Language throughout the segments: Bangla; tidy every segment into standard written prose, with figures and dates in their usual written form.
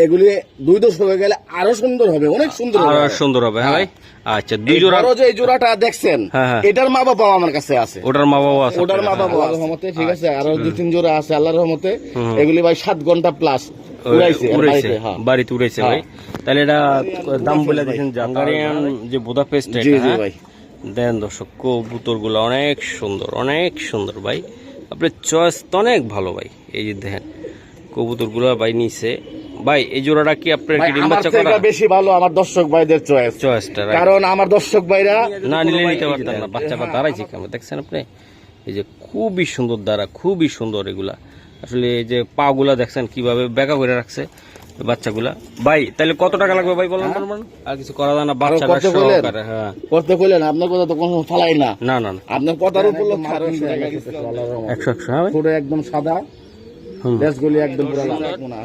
এগুলি দুই দশক হয়ে গেলে আরো সুন্দর হবে, অনেক সুন্দর হবে, আরো সুন্দর হবে। হ্যাঁ ভাই, আচ্ছা দুই জোড়া বড় যে এই জোড়াটা দেখছেন এটার মা বাবা আমার কাছে আছে, ওটার মা বাবা আছে, ওটার মা বাবা আল্লাহর রহমতে, ঠিক আছে। আরো দুই তিন জোড়া আছে আল্লাহর রহমতে। এগুলি ভাই 7 ঘন্টা প্লাস উড়াইছে বাড়িতে উড়াইছে ভাই। তাহলে এটা দাম বলে দিয়েছেন জাঙ্গারিয়ান যে বুদাপেস্ট, ভাই দেন দর্শক কবুতর গুলো অনেক সুন্দর, অনেক সুন্দর ভাই। আপনার চয়েস তো অনেক ভালো ভাই। এই যে দেখেন কবুতর গুলো ভাই নিচে ভাই। এই জোড়াটা কি আপনার কি ডিম বাচ্চা করা? বেশি ভালো আমার দর্শক ভাইদের চয়েসটা, কারণ আমার দর্শক ভাইরা না নিলে নিতে পারতেন না। বাচ্চাটা দাঁড়াইছে কেমন দেখছেন আপনি? এই যে খুবই সুন্দর দাঁড়া, খুবই সুন্দর এগুলা। আসলে এই যে পা গুলা দেখছেন কিভাবে বেঁকা করে রাখছে বাচ্চাগুলা ভাই। তাহলে কত টাকা লাগবে ভাই বলেন? আর কিছু করা যায় না বাচ্চাটা সহকারে? হ্যাঁ করতে কইলেন, আপনার কথা তো কোনো ফালাই না। না না না, আপনার কথার উপর 100 পুরো একদম সাদা দেশগুলি একদম পুরো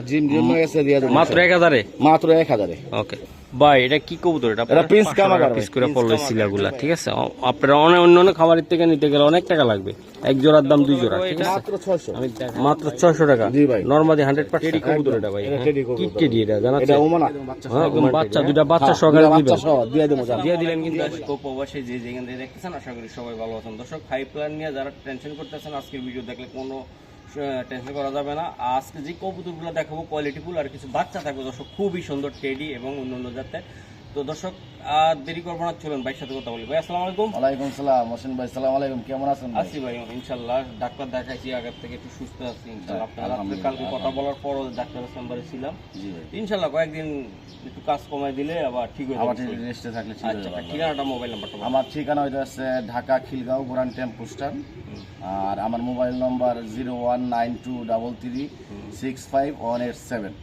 জিম জিম হয়ে গেছে দিয়ে দেব মাত্র 1000 মাত্র 1000 ওকে ভাই। এটা কি কবুতর? এটা প্রিন্স কামাগার পিস করে পড়লো সিলাগুলা, ঠিক আছে। আপনারা অন্য অন্য খামারের থেকে নিতে গেলে অনেক টাকা লাগবে। এক জোড়ার দাম 2 জোড়া, ঠিক আছে। মাত্র 600, মাত্র 600 টাকা। জি ভাই, নরমালি 100% টেডি কবুতর এটা ভাই। কি টেডি এটা জানাচ্ছেন? এটা ওমানা, হ্যাঁ একদম বাচ্চা, দুইটা বাচ্চা সহকারে দিবেন, বাচ্চা সহ দিয়ে দেব। দিয়ে দিলেন কিন্তু প্রবাসী যে যেখান থেকে দেখতেছেন আশা করি সবাই ভালো আছেন। দর্শক হাই প্ল্যান নিয়ে যারা টেনশন করতেছেন আজকের ভিডিও দেখলে কোনো টেনশন করা যাবে না। আজকে যে কবুতরগুলো দেখাবো কোয়ালিটিফুল আর কিছু বাচ্চা থাকবে দর্শক, খুবই সুন্দর টেডি এবং অন্যান্য জাতের। তো দর্শক আর দেরি করবো না, চলুন ভাইয়ের সাথে কথা বলি। ভাই আসসালামু আলাইকুম। ওয়ালাইকুম সালাম হোসেন ভাই, সালাম আলাইকুম, কেমন আছেন? আছি ভাই ইনশাআল্লাহ, ডাক্তার দেখাইছি আগের থেকে একটু সুস্থ আছি ইনশাআল্লাহ। আপনারা কালকে কথা বলার পরও ডাক্তারের চেম্বারে ছিলাম, ইনশাআল্লাহ কয়েকদিন একটু কাজ কমাই দিলে আবার ঠিক হয়ে যাবে। রেস্টে থাকলে ঠিক হয়ে যাবে। ঠিকানাটা মোবাইল নাম্বারটা? আমার ঠিকানা হইতে আছে ঢাকা খিলগাঁও গোরান টেম্পু স্ট্যান্ড, আর আমার মোবাইল নম্বর 0192336518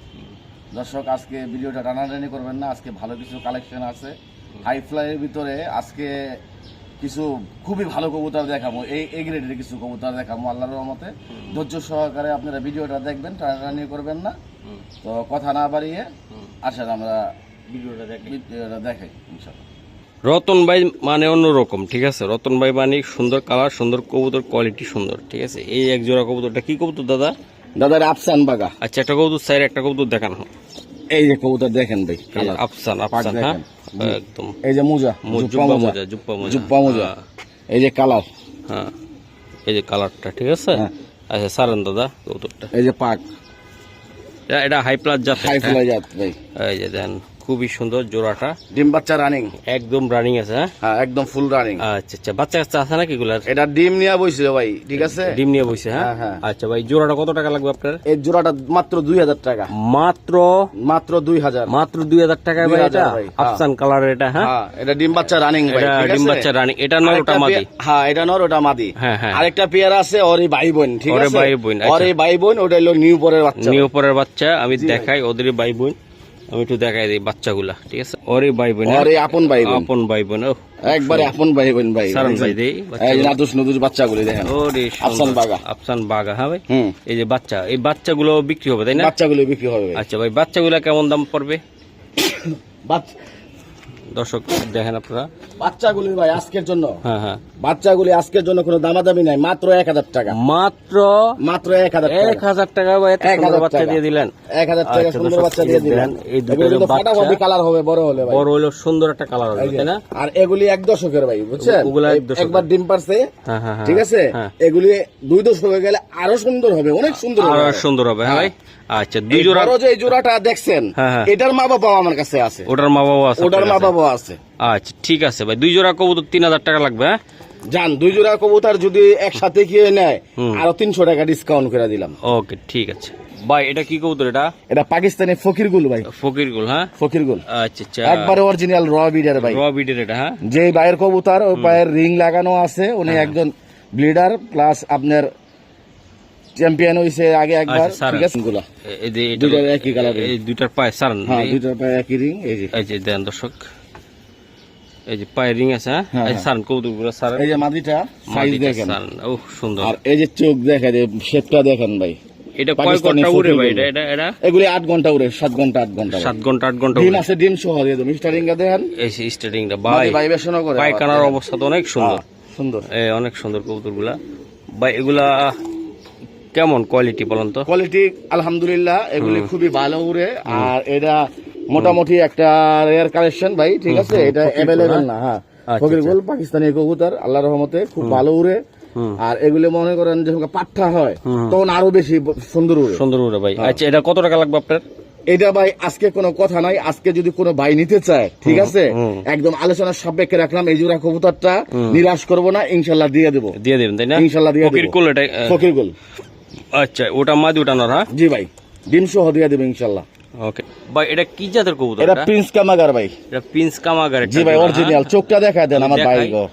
দর্শক আজকে ভিডিওটা টানাটানি করবেন না, আজকে ভালো কিছু কালেকশন আছে হাই ফ্লাইয়ের ভিতরে। আজকে কিছু খুবই ভালো কবুতর দেখাবো, এই গ্রেডের কিছু কবুতর দেখাবো আল্লাহর রহমতে। ধৈর্য সহকারে আপনারা ভিডিওটা দেখবেন, টানাটানি করবেন না। তো কথা না বাড়িয়ে আসেন আমরা ভিডিওটা দেখাই ইনশাআল্লাহ। রতন ভাই মানে অন্যরকম, ঠিক আছে। রতন ভাই মানে সুন্দর কালার, সুন্দর কবুতর, কোয়ালিটি সুন্দর, ঠিক আছে। এই এক জোড়া কবুতরটা কি কবুতর দাদা? দাদা আফসান বাগা। আচ্ছা একটা কবুতর স্যার, একটা কবুতর দেখান। এই যে কবুতর দেখেন ভাই, আফসান আফসান, হ্যাঁ একদম। এই যে মুজা, জুপ্পা মুজা, এই যে কালার, হ্যাঁ এই যে কালারটা, ঠিক আছে। আচ্ছা সারেন দাদা কবুতরটা। এই যে পাক, এটা হাই প্লাস জাত, হাই প্লাস জাত ভাই। এই যে দেন খুবই সুন্দর জোড়াটা, ডিম বাচ্চা রানিং, একদম রানিং আছে। হ্যাঁ একদম ফুল রানিং। আচ্ছা আচ্ছা, বাচ্চা কাচ্চা আছে নাকি গুলার? এটা ডিম নিয়ে বইছে ভাই, ঠিক আছে, ডিম নিয়ে বইছে। হ্যাঁ আচ্ছা ভাই, জোড়াটা কত টাকা লাগবে আপনার? এই জোড়াটা মাত্র 2000 টাকা। মাত্র 2000, মাত্র 2000 টাকায় ভাই। এটা আফসান কালারের, এটা হ্যাঁ এটা ডিম বাচ্চা রানিং ভাই, এটা ডিম বাচ্চা রানিং। এটা নর, ওটা মাদি। হ্যাঁ এটা নর, ওটা মাদি। হ্যাঁ হ্যাঁ, আরেকটা পেয়ার আছে ওরই ভাই বোন, ঠিক আছে, ওরে ভাই বোন, ওরই ভাই বোন, ওটা হলো নিউ পরের বাচ্চা, নিউ পরের বাচ্চা। আমি দেখাই ওদেরই ভাই বোন, আমি একটু দেখাই দিই বাচ্চাগুলা, ঠিক আছে। ওরে ভাই বোন, ওরে আপন ভাই বোন, আপন ভাই বোন, একবারে আপন ভাই বোন ভাই। সারন ভাই দেই এই নাদুস নদুস বাচ্চাগুলো দেখেন, ওরে আফসান বাগা, আফসান বাগা। হ্যাঁ ভাই, এই যে বাচ্চা, এই বাচ্চাগুলো বিক্রি হবে তাই না? বাচ্চাগুলো বিক্রি হবে। আচ্ছা ভাই, বাচ্চাগুলা কেমন দাম পড়বে? দর্শক দেখেন আপনারা বাচ্চাগুলি ভাই আজকের জন্য, হ্যাঁ হ্যাঁ বাচ্চাগুলি আজকের জন্য কোনো দামাদামি নাই, মাত্র 1000 টাকা। মাত্র 1000 টাকা ভাই, এত সুন্দর বাচ্চা দিয়ে দিলেন। 1000 টাকা সুন্দর বাচ্চা দিয়ে দিলেন। এই দুটো ফাটাফাটি কালার হবে, বড় হলে ভাই, বড় হলে সুন্দর একটা কালার হবে তাই না? আর এগুলি 1 দশকের ভাই, বুঝছেন, একবার ডিম পারছে, হ্যাঁ হ্যাঁ, ঠিক আছে। এগুলি 2 দশক হয়ে গেলে আরো সুন্দর হবে, অনেক সুন্দর হবে, আরো সুন্দর হবে। হ্যাঁ ভাই, আচ্ছা দুই জোড়া, বড় যে এই জোড়াটা দেখছেন এটার মা বাবা আমার কাছে আছে, ওটার মা বাবা আছে, ওটার মা বাবা আছে। আচ্ছা ঠিক আছে ভাই, 2 জোড়া কবুতর 3000 টাকা লাগবে। হ্যাঁ জান, 2 জোড়া কবুতর যদি একসাথে কিনে নেয় আরো 300 টাকা ডিসকাউন্ট করে দিলাম। ওকে ঠিক আছে ভাই। এটা কি কবুতর? এটা পাকিস্তানি ফকিরগুল ভাই, ফকিরগুল। হ্যাঁ ফকিরগুল, আচ্ছা আচ্ছা, একবারে অরিজিনাল র বিডার ভাই, র বিডের এটা। হ্যাঁ যে ভাইয়ের কবুতর, ওই পায়ের রিং লাগানো আছে, উনি একজন ব্লিডার প্লাস আপনার চ্যাম্পিয়ন হইছে আগে একবার, ঠিক আছে। দুইটার একই কালার, এই দুইটার পায়ে সারান, হ্যাঁ দুইটার পায়ে একই রিং। এই যে দেন দর্শক, এই যে পায়ে রিং আছে। হ্যাঁ সারান কবুতরগুলো সারান। এই যে মাদিটা সাইজ দেখেন, ও সুন্দর। আর এই যে চোখ দেখেন, শেপটা দেখেন ভাই। এটা কয় ঘন্টা উড়ে ভাই? এটা এগুলি 8 ঘন্টা উড়ে, 7 ঘন্টা 8 ঘন্টা 7 ঘন্টা 8 ঘন্টা ডিম আছে, ডিম সহ দিয়ে দেব। স্টারিংটা দেখেন, এই স্টারিংটা ভাই, ভাইবেশনও করে, পায়খানার অবস্থা তো অনেক সুন্দর, সুন্দর, অনেক সুন্দর কবুতরগুলা ভাই। এগুলা কেমন কোয়ালিটি বলেন তো? কোয়ালিটি আলহামদুলিল্লাহ এগুলি খুবই ভালো উড়ে। আর এটা মোটামুটি একটা রেয়ার কালেকশন ভাই, ঠিক আছে? এটা অ্যাভেলেবেল না। হ্যাঁ, ফকির গোল পাকিস্তানি কবুতর আল্লাহর রহমতে খুব ভালো উড়ে। আর এগুলি মনে করেন যখন পাঠা হয় তখন আরো বেশি সুন্দর উড়ে ভাই। আচ্ছা, এটা কত টাকা লাগবে আপনার? এটা ভাই আজকে কোনো কথা নাই, আজকে যদি কোনো ভাই নিতে চায়, ঠিক আছে, একদম আলোচনার সাপেক্ষে রাখলাম। এই জোড়া কবুতরটা নিরাশ করবো না, ইনশাল্লাহ দিয়ে দেবো। দিয়ে দেবেন তাই না? ইনশাল্লাহ দিয়ে দেবো। ফকির গোল। আচ্ছা, ওটা মাদি ওটা নর? হ্যাঁ জি ভাই, ডিম সহ দিয়ে দেবো ইনশাল্লাহ। ওকে ভাই, এটা কি জাতের কবুতর? এটা প্রিন্স কামাগার ভাই। এটা প্রিন্স কামাগার। জি ভাই, অরিজিনাল। চোখটা দেখা দেন আমার ভাই গো।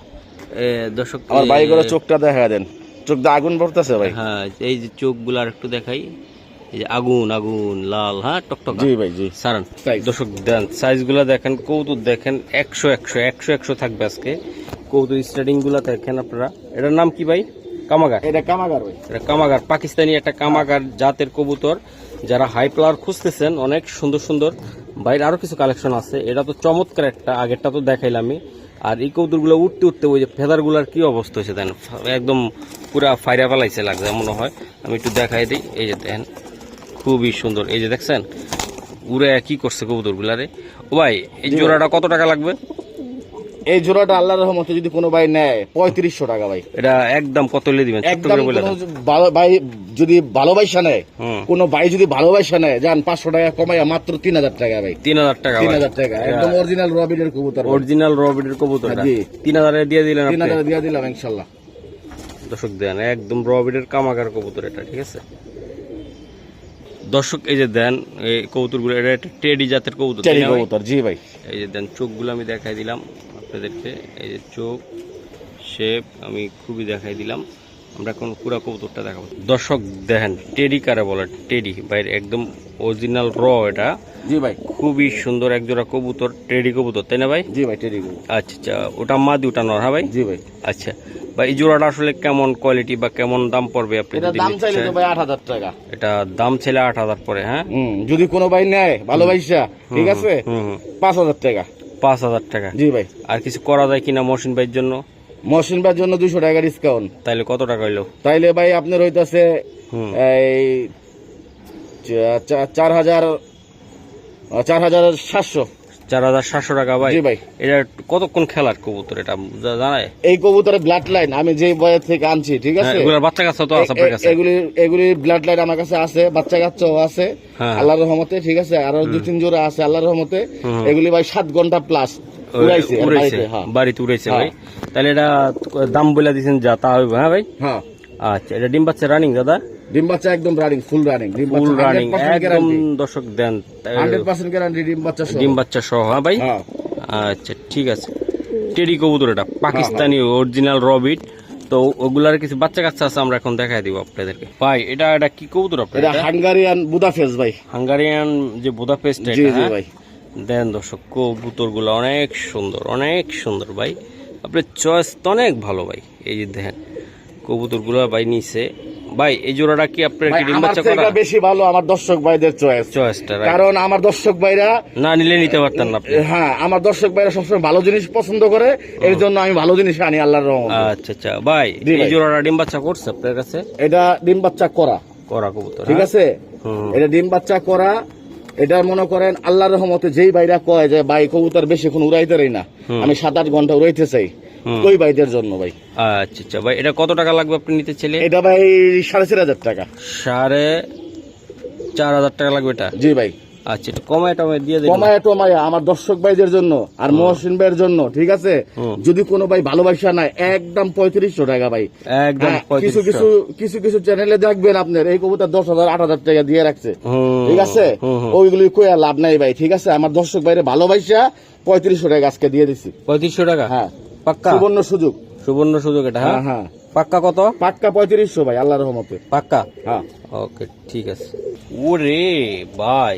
দর্শক, আমার ভাই গো চোখটা দেখা দেন, চোখটা আগুন পড়তেছে ভাই। হ্যাঁ, এই যে চোখগুলো আর একটু দেখাই, এই যে আগুন আগুন লাল, হ্যাঁ টকটক। জি ভাই, জি সারান। দর্শক দেন সাইজগুলো দেখেন, কবুতর দেখেন, 100 থাকবে আজকে কবুতর। স্টার্টিং গুলা দেখেন আপনারা। এটার নাম কি ভাই? কামাগার। এটা কামাগার ভাই। এটা কামাগার, পাকিস্তানি একটা কামাগার জাতের কবুতর। যারা হাই প্লাওয়ার খুঁজতেছেন, অনেক সুন্দর সুন্দর বাইরে আরো কিছু কালেকশন আছে। এটা তো চমৎকার একটা, আগেরটা তো দেখাইলামই। আর এই কবুতরগুলো উঠতে উঠতে ওই যে ফেদারগুলার কি অবস্থা হয়েছে দেন, একদম পুরা ফাইরা ফেলাইছে লাগছে মনে হয়। আমি একটু দেখাই দিই। এই যে দেখেন, খুবই সুন্দর। এই যে দেখছেন উড়ে কি করছে কবুতরগুলারে। ও ভাই, এই জোড়াটা কত টাকা লাগবে? এই জোড়াটা আল্লাহর রহমতে যদি কোনো ভাই নেয় 3500 টাকা ভাই। এটা একদম কত হলে দিবেন? একদম ভাই যদি ভালোবাসা নেয়, কোনো ভাই যদি ভালোবাসা নেয়, যান 500 টাকা কমাইয়া মাত্র 3000 টাকা ভাই। 3000 টাকা? 3000 টাকা একদম অরিজিনাল রবিডের কবুতর। অরিজিনাল রবিডের কবুতর। 3000 এ দিয়ে দিলেন? 3000 এ দিয়ে দিলাম ইনশাআল্লাহ। দর্শক দেন, একদম রবিডের কামাগার কবুতর এটা, ঠিক আছে দর্শক? এই যে দেন এই কবুতরগুলো, এটা একটা টেডি জাতের কবুতর। টেডি কবুতর, জি ভাই। এই যে দেন চোখগুলো আমি দেখাই দিলাম আপনাদেরকে। এই যে চোখ শেপ আমি খুবই দেখাই দিলাম। আমরা এখন পুরো কবুতরটা দেখাবো। দর্শক দেখেন, টেডি কারে বলে? টেডি বাইরে একদম অরিজিনাল র এটা। জি ভাই, খুবই সুন্দর একজোড়া কবুতর, টেডি কবুতর, তাই না ভাই? জি ভাই, টেডি কবুতর। আচ্ছা আচ্ছা, ওটা মাদি ওটা নর? হ্যাঁ ভাই। জি ভাই। আচ্ছা ভাই, এই জোড়াটা আসলে কেমন কোয়ালিটি বা কেমন দাম পড়বে আপনি? এটা দাম চাইলে তো ভাই 8000 টাকা। এটা দাম ছেলে 8000 পরে। হ্যাঁ, যদি কোনো ভাই নেয় ভালোবাসা, ঠিক আছে, 5000 টাকা। 5000 টাকা? জি ভাই। আর কিছু করা যায় কিনা মহসিন ভাইয়ের জন্য? মহসিন ভাইয়ের জন্য 200 টাকা ডিসকাউন্ট। তাইলে কত টাকা হইলো? তাইলে ভাই আপনার হইতাছে এই 4700। 4700 টাকা ভাই। জি ভাই। এটা কতক্ষণ খেলার কবুতর এটা জানায়? এই কবুতরের ব্লাড লাইন আমি যে বয়ের থেকে আনছি, ঠিক আছে, এগুলোর বাচ্চা কাচ্চা তো আছে আপনার কাছে? এগুলি ব্লাড লাইন আমার কাছে আছে, বাচ্চা কাচ্চাও আছে আল্লাহর রহমতে, ঠিক আছে। আরো 2-3 জোড়া আছে আল্লাহর রহমতে। এগুলি ভাই 7 ঘন্টা প্লাস উড়াইছে বাড়িতে উড়াইছে ভাই। তাহলে এটা দাম বলে দিয়েছেন যা তা হইবে? হ্যাঁ ভাই। হ্যাঁ। আচ্ছা, এটা ডিম বাচ্চা রানিং দাদা? ডিম বাচ্চা একদম running, full running. Full running একদম। দর্শক দেন 100% গ্যারান্টি ডিম বাচ্চা সহ। হ্যাঁ ভাই। আচ্ছা ঠিক আছে। টেডি কবুতর এটা পাকিস্তানি অরিজিনাল রবিট। তো ওগুলার কিছু বাচ্চা কাচ্চা আছে, আমরা এখন দেখাই দিব আপনাদেরকে। ভাই এটা কি কবুতর আপনার? এটা হাঙ্গারিয়ান বুদাপেস্ট ভাই। হাঙ্গারিয়ান যে বুদাপেস্ট। জি জি ভাই। দেন দর্শক, কবুতরগুলো অনেক সুন্দর, অনেক সুন্দর ভাই। আপনার চয়েস তো অনেক ভালো ভাই। এই যে দেখেন কবুতরগুলো ভাই নিচে। ভাই এই জোড়াটা কি আপনার কি ডিম বাচ্চা করা? বেশি ভালো আমার দর্শক ভাইদের চয়েসটা, কারণ আমার দর্শক ভাইরা না নিলে নিতে পারতেন না আপনি। হ্যাঁ, আমার দর্শক ভাইরা সবসময় ভালো জিনিস পছন্দ করে, এর জন্য আমি ভালো জিনিস আনি আল্লাহর রহমতে। আচ্ছা আচ্ছা ভাই, এই জোড়াটা ডিম বাচ্চা করছে আপনার কাছে? এটা ডিম বাচ্চা করা কবুতর, ঠিক আছে। এটা ডিম বাচ্চা করা। এটা মনে করেন আল্লাহর রহমতে যেই ভাইরা কয় যে ভাই কবুতর বেশিক্ষণ উড়াইতে পারি না, আমি 7-8 ঘন্টা উড়াইতে চাই, ওই ভাইদের জন্য ভাই। আচ্ছা আচ্ছা ভাই, এটা কত টাকা লাগবে আপনি নিতে চাইলে? এটা ভাই 4500 টাকা। 4500 টাকা লাগবে এটা? জি ভাই। আচ্ছা, একটু কমায় দিয়ে দেন। কমায় আমার দর্শক ভাইদের জন্য আর মহসিন ভাইয়ের জন্য, ঠিক আছে। যদি কোনো ভাই ভালোবাসা নাই, একদম 3500 টাকা ভাই, একদম। কিছু চ্যানেলে দেখবেন আপনার এই কবুতর 10,000 8,000 টাকা দিয়ে রাখছে, ঠিক আছে। ওইগুলি কইয়া লাভ নাই ভাই, ঠিক আছে। আমার দর্শক ভাইরে ভালোবাসা 3500 টাকা আজকে দিয়ে দিছি। 3500 টাকা? হ্যাঁ, পাক্কা সুবর্ণ সুযোগ এটা। হ্যাঁ হ্যাঁ, পাক্কা কত? পাক্কা 3500 ভাই আল্লাহর রহমতে, পাক্কা। হ্যাঁ, ওকে ঠিক আছে। ওরে ভাই,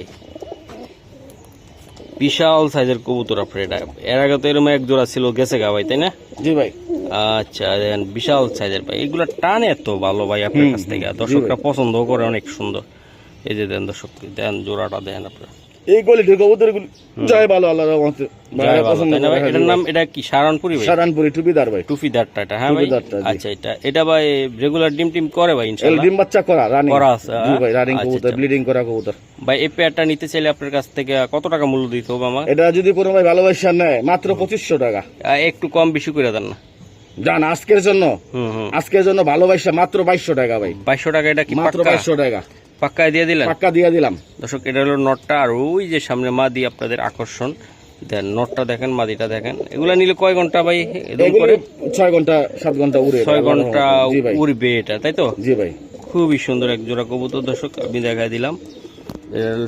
বিশাল সাইজের কবুতর আপনার এটা। এর আগে তো এরকম এক জোড়া ছিল, গেছে গা ভাই, তাই না? জি ভাই। আচ্ছা, বিশাল সাইজের ভাই। এগুলা টানে তো ভালো ভাই আপনার কাছ থেকে, দর্শকরা পছন্দ করে, অনেক সুন্দর। এই যে দেন দর্শক, দেন জোড়াটা দেন আপনার। এই কোয়ালিটির কবুতরগুলো জয় ভালো আল্লাহর রহমতে জয় বাবা, তাই না ভাই? এটার নাম এটা কি সারানপুরি ভাই? সারানপুরি টুপিদার ভাই। টুপিদারটা এটা, হ্যাঁ ভাই। টুপিদারটা, জি। আচ্ছা, এটা ভাই রেগুলার ডিম টিম করে ভাই এল ইনশাআল্লাহ? ডিম বাচ্চা করা রানিং করা আছে, জি ভাই, রানিং আচ্ছা, কবুতর, আচ্ছা। ব্লিডিং করা কবুতর। ভাই এই পেয়ারটা নিতে চাইলে আপনার কাছ থেকে কত টাকা মূল্য দিতে হবে আমার? এটা যদি কোনো ভাই ভালোবাসা নেয় মাত্র 2500 টাকা। একটু কম বেশি করে দেন না? জান আজকের জন্য, হুম। আজকের জন্য ভালোবাসা মাত্র 2200 টাকা ভাই। 2200 টাকা? এটা কি মাত্র পাক্কা? 2200 টাকা পাক্কায় দিয়ে দিলেন? পাক্কা দিয়ে দিলাম। দর্শক এটা হলো নটটা, আর ওই যে সামনে মাদি আপনাদের আকর্ষণ দেন। নটটা দেখেন, মাদিটা দেখেন। এগুলা নিলে কয় ঘন্টা ভাই দম এগুলো করে? 6 ঘন্টা 7 ঘন্টা উড়ে 6 ঘন্টা জি ভাই, উড়বে এটা, তাই তো? জি ভাই। খুবই সুন্দর এক জোড়া কবুতর দর্শক, আমি দেখাই দিলাম।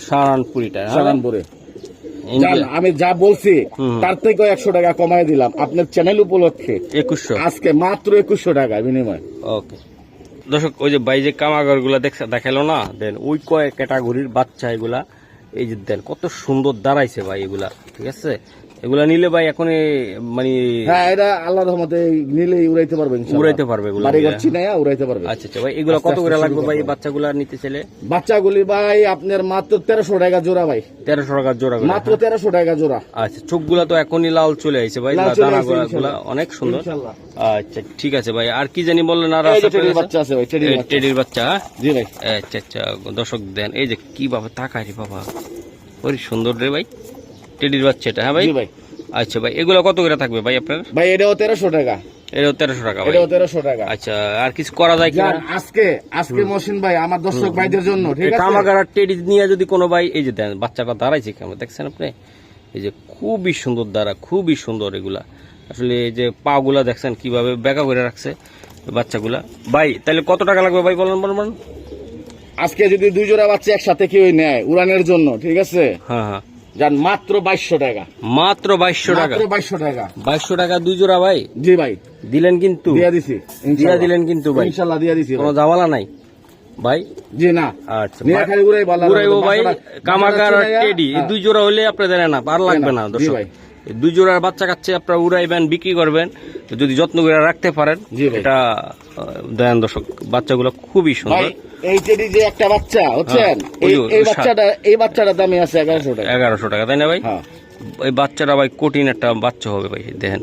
সারানপুরিটা, হ্যাঁ? সালানপুরে জান ইন্ডিয়া আমি যা বলছি হুম। তার থেকে 100 টাকা কমায় দিলাম আপনার চ্যানেল উপলক্ষে 2100। আজকে মাত্র 2100 টাকা বিনিময়। ওকে দর্শক, ওই যে ভাই যে কামাগার গুলা দেখালো না, দেন ওই কয়েক ক্যাটাগরির বাচ্চা এগুলা। এই যে দেন কত সুন্দর দাঁড়াইছে ভাই এগুলা, ঠিক আছে? এগুলা নিলে ভাই এখন মানে হ্যাঁ এটা আল্লাহর রহমতে নিলেই উড়াইতে পারবে ইনশাআল্লাহ। উড়াইতে পারবে এগুলা বাড়ি ঘর নিলে। চিনাইয়া উড়াইতে পারবে। আচ্ছা আচ্ছা ভাই, এগুলা কত করে লাগবে ভাই এই বাচ্চাগুলা নিতে চাইলে? বাচ্চাগুলি ভাই আপনার মাত্র 1300 টাকা জোড়া ভাই, 1300 টাকা জোড়া করে? মাত্র 1300 টাকা জোড়া। আচ্ছা, চোখগুলা তো এখনই লাল চলে আইছে ভাই, লাল চলে আইছে দানাগুলা ইনশাআল্লাহ। অনেক সুন্দর। ইনশাআল্লাহ। আচ্ছা ঠিক আছে ভাই, আর কি জানি বললেন? আর এই যে আছে টেডির বাচ্চা আছে ভাই, টেডির বাচ্চা। টেডির বাচ্চা, হ্যাঁ? জি ভাই। আচ্ছা আচ্ছা দর্শক দেন, এই যে কি বাবা তাকাই রে বাবা, ওরে সুন্দর রে ভাই টেডির বাচ্চাটা, হ্যাঁ ভাই? জি ভাই। আচ্ছা ভাই, এগুলো কত করে থাকবে ভাই আপনার? ভাই এটাও 1300 টাকা, এটাও 1300 টাকা ভাই? এটাও 1300 টাকা। আচ্ছা, আর কিছু করা যায় জান কিনা? আজকে মহসিন ভাই আমার দর্শক ভাইদের জন্য ঠিক আছে, কামাগার টেডি নিয়ে যদি কোনো ভাই, এই যে দেন বাচ্চাটা দাঁড়াইছে কেমন দেখছেন আপনি? এই যে খুবই সুন্দর দাঁড়া, খুবই সুন্দর এগুলা। আসলে এই যে পা গুলা দেখছেন কিভাবে বেঁকা করে রাখছে বাচ্চাগুলা। ভাই তাহলে কত টাকা লাগবে ভাই বলেন বলবেন? আজকে যদি 2 জোড়া বাচ্চা একসাথে কেউ নেয় উড়ানের জন্য ঠিক আছে, হ্যাঁ হ্যাঁ, জান মাত্র 2200 টাকা, মাত্র 2200 টাকা? মাত্র 2200 টাকা। 2200 টাকা 2 জোড়া ভাই জি ভাই দিলেন কিন্তু? দিয়া দিছি দিয়া ইনশাআল্লাহ। দিলেন কিন্তু ভাই, ইনশাআল্লাহ দিয়া দিছি কোনো ভাই। ঝামেলা নাই ভাই? জি না আচ্ছা নিয়ে খালি উড়াই বলা উড়াইবো ভাই। কামাগার আর টেডি এই 2 জোড়া হলে আপনার দেন না, আর লাগবে না জি দর্শক। ভাই। এই 2 জোড়ার বাচ্চা কাচ্চে আপনারা উড়াইবেন, বিক্রি করবেন যদি যত্ন করে রাখতে পারেন। জি ভাই। এটা দেন দর্শক, বাচ্চাগুলো খুবই ভাই সুন্দর। এই টেডি যে একটা বাচ্চা হচ্ছেন, ওই এই বাচ্চাটার দামে আছে 1100 টাকা। 1100 টাকা, তাই না ভাই? হ্যাঁ এই বাচ্চাটা ভাই কঠিন একটা বাচ্চা হবে ভাই, দেখেন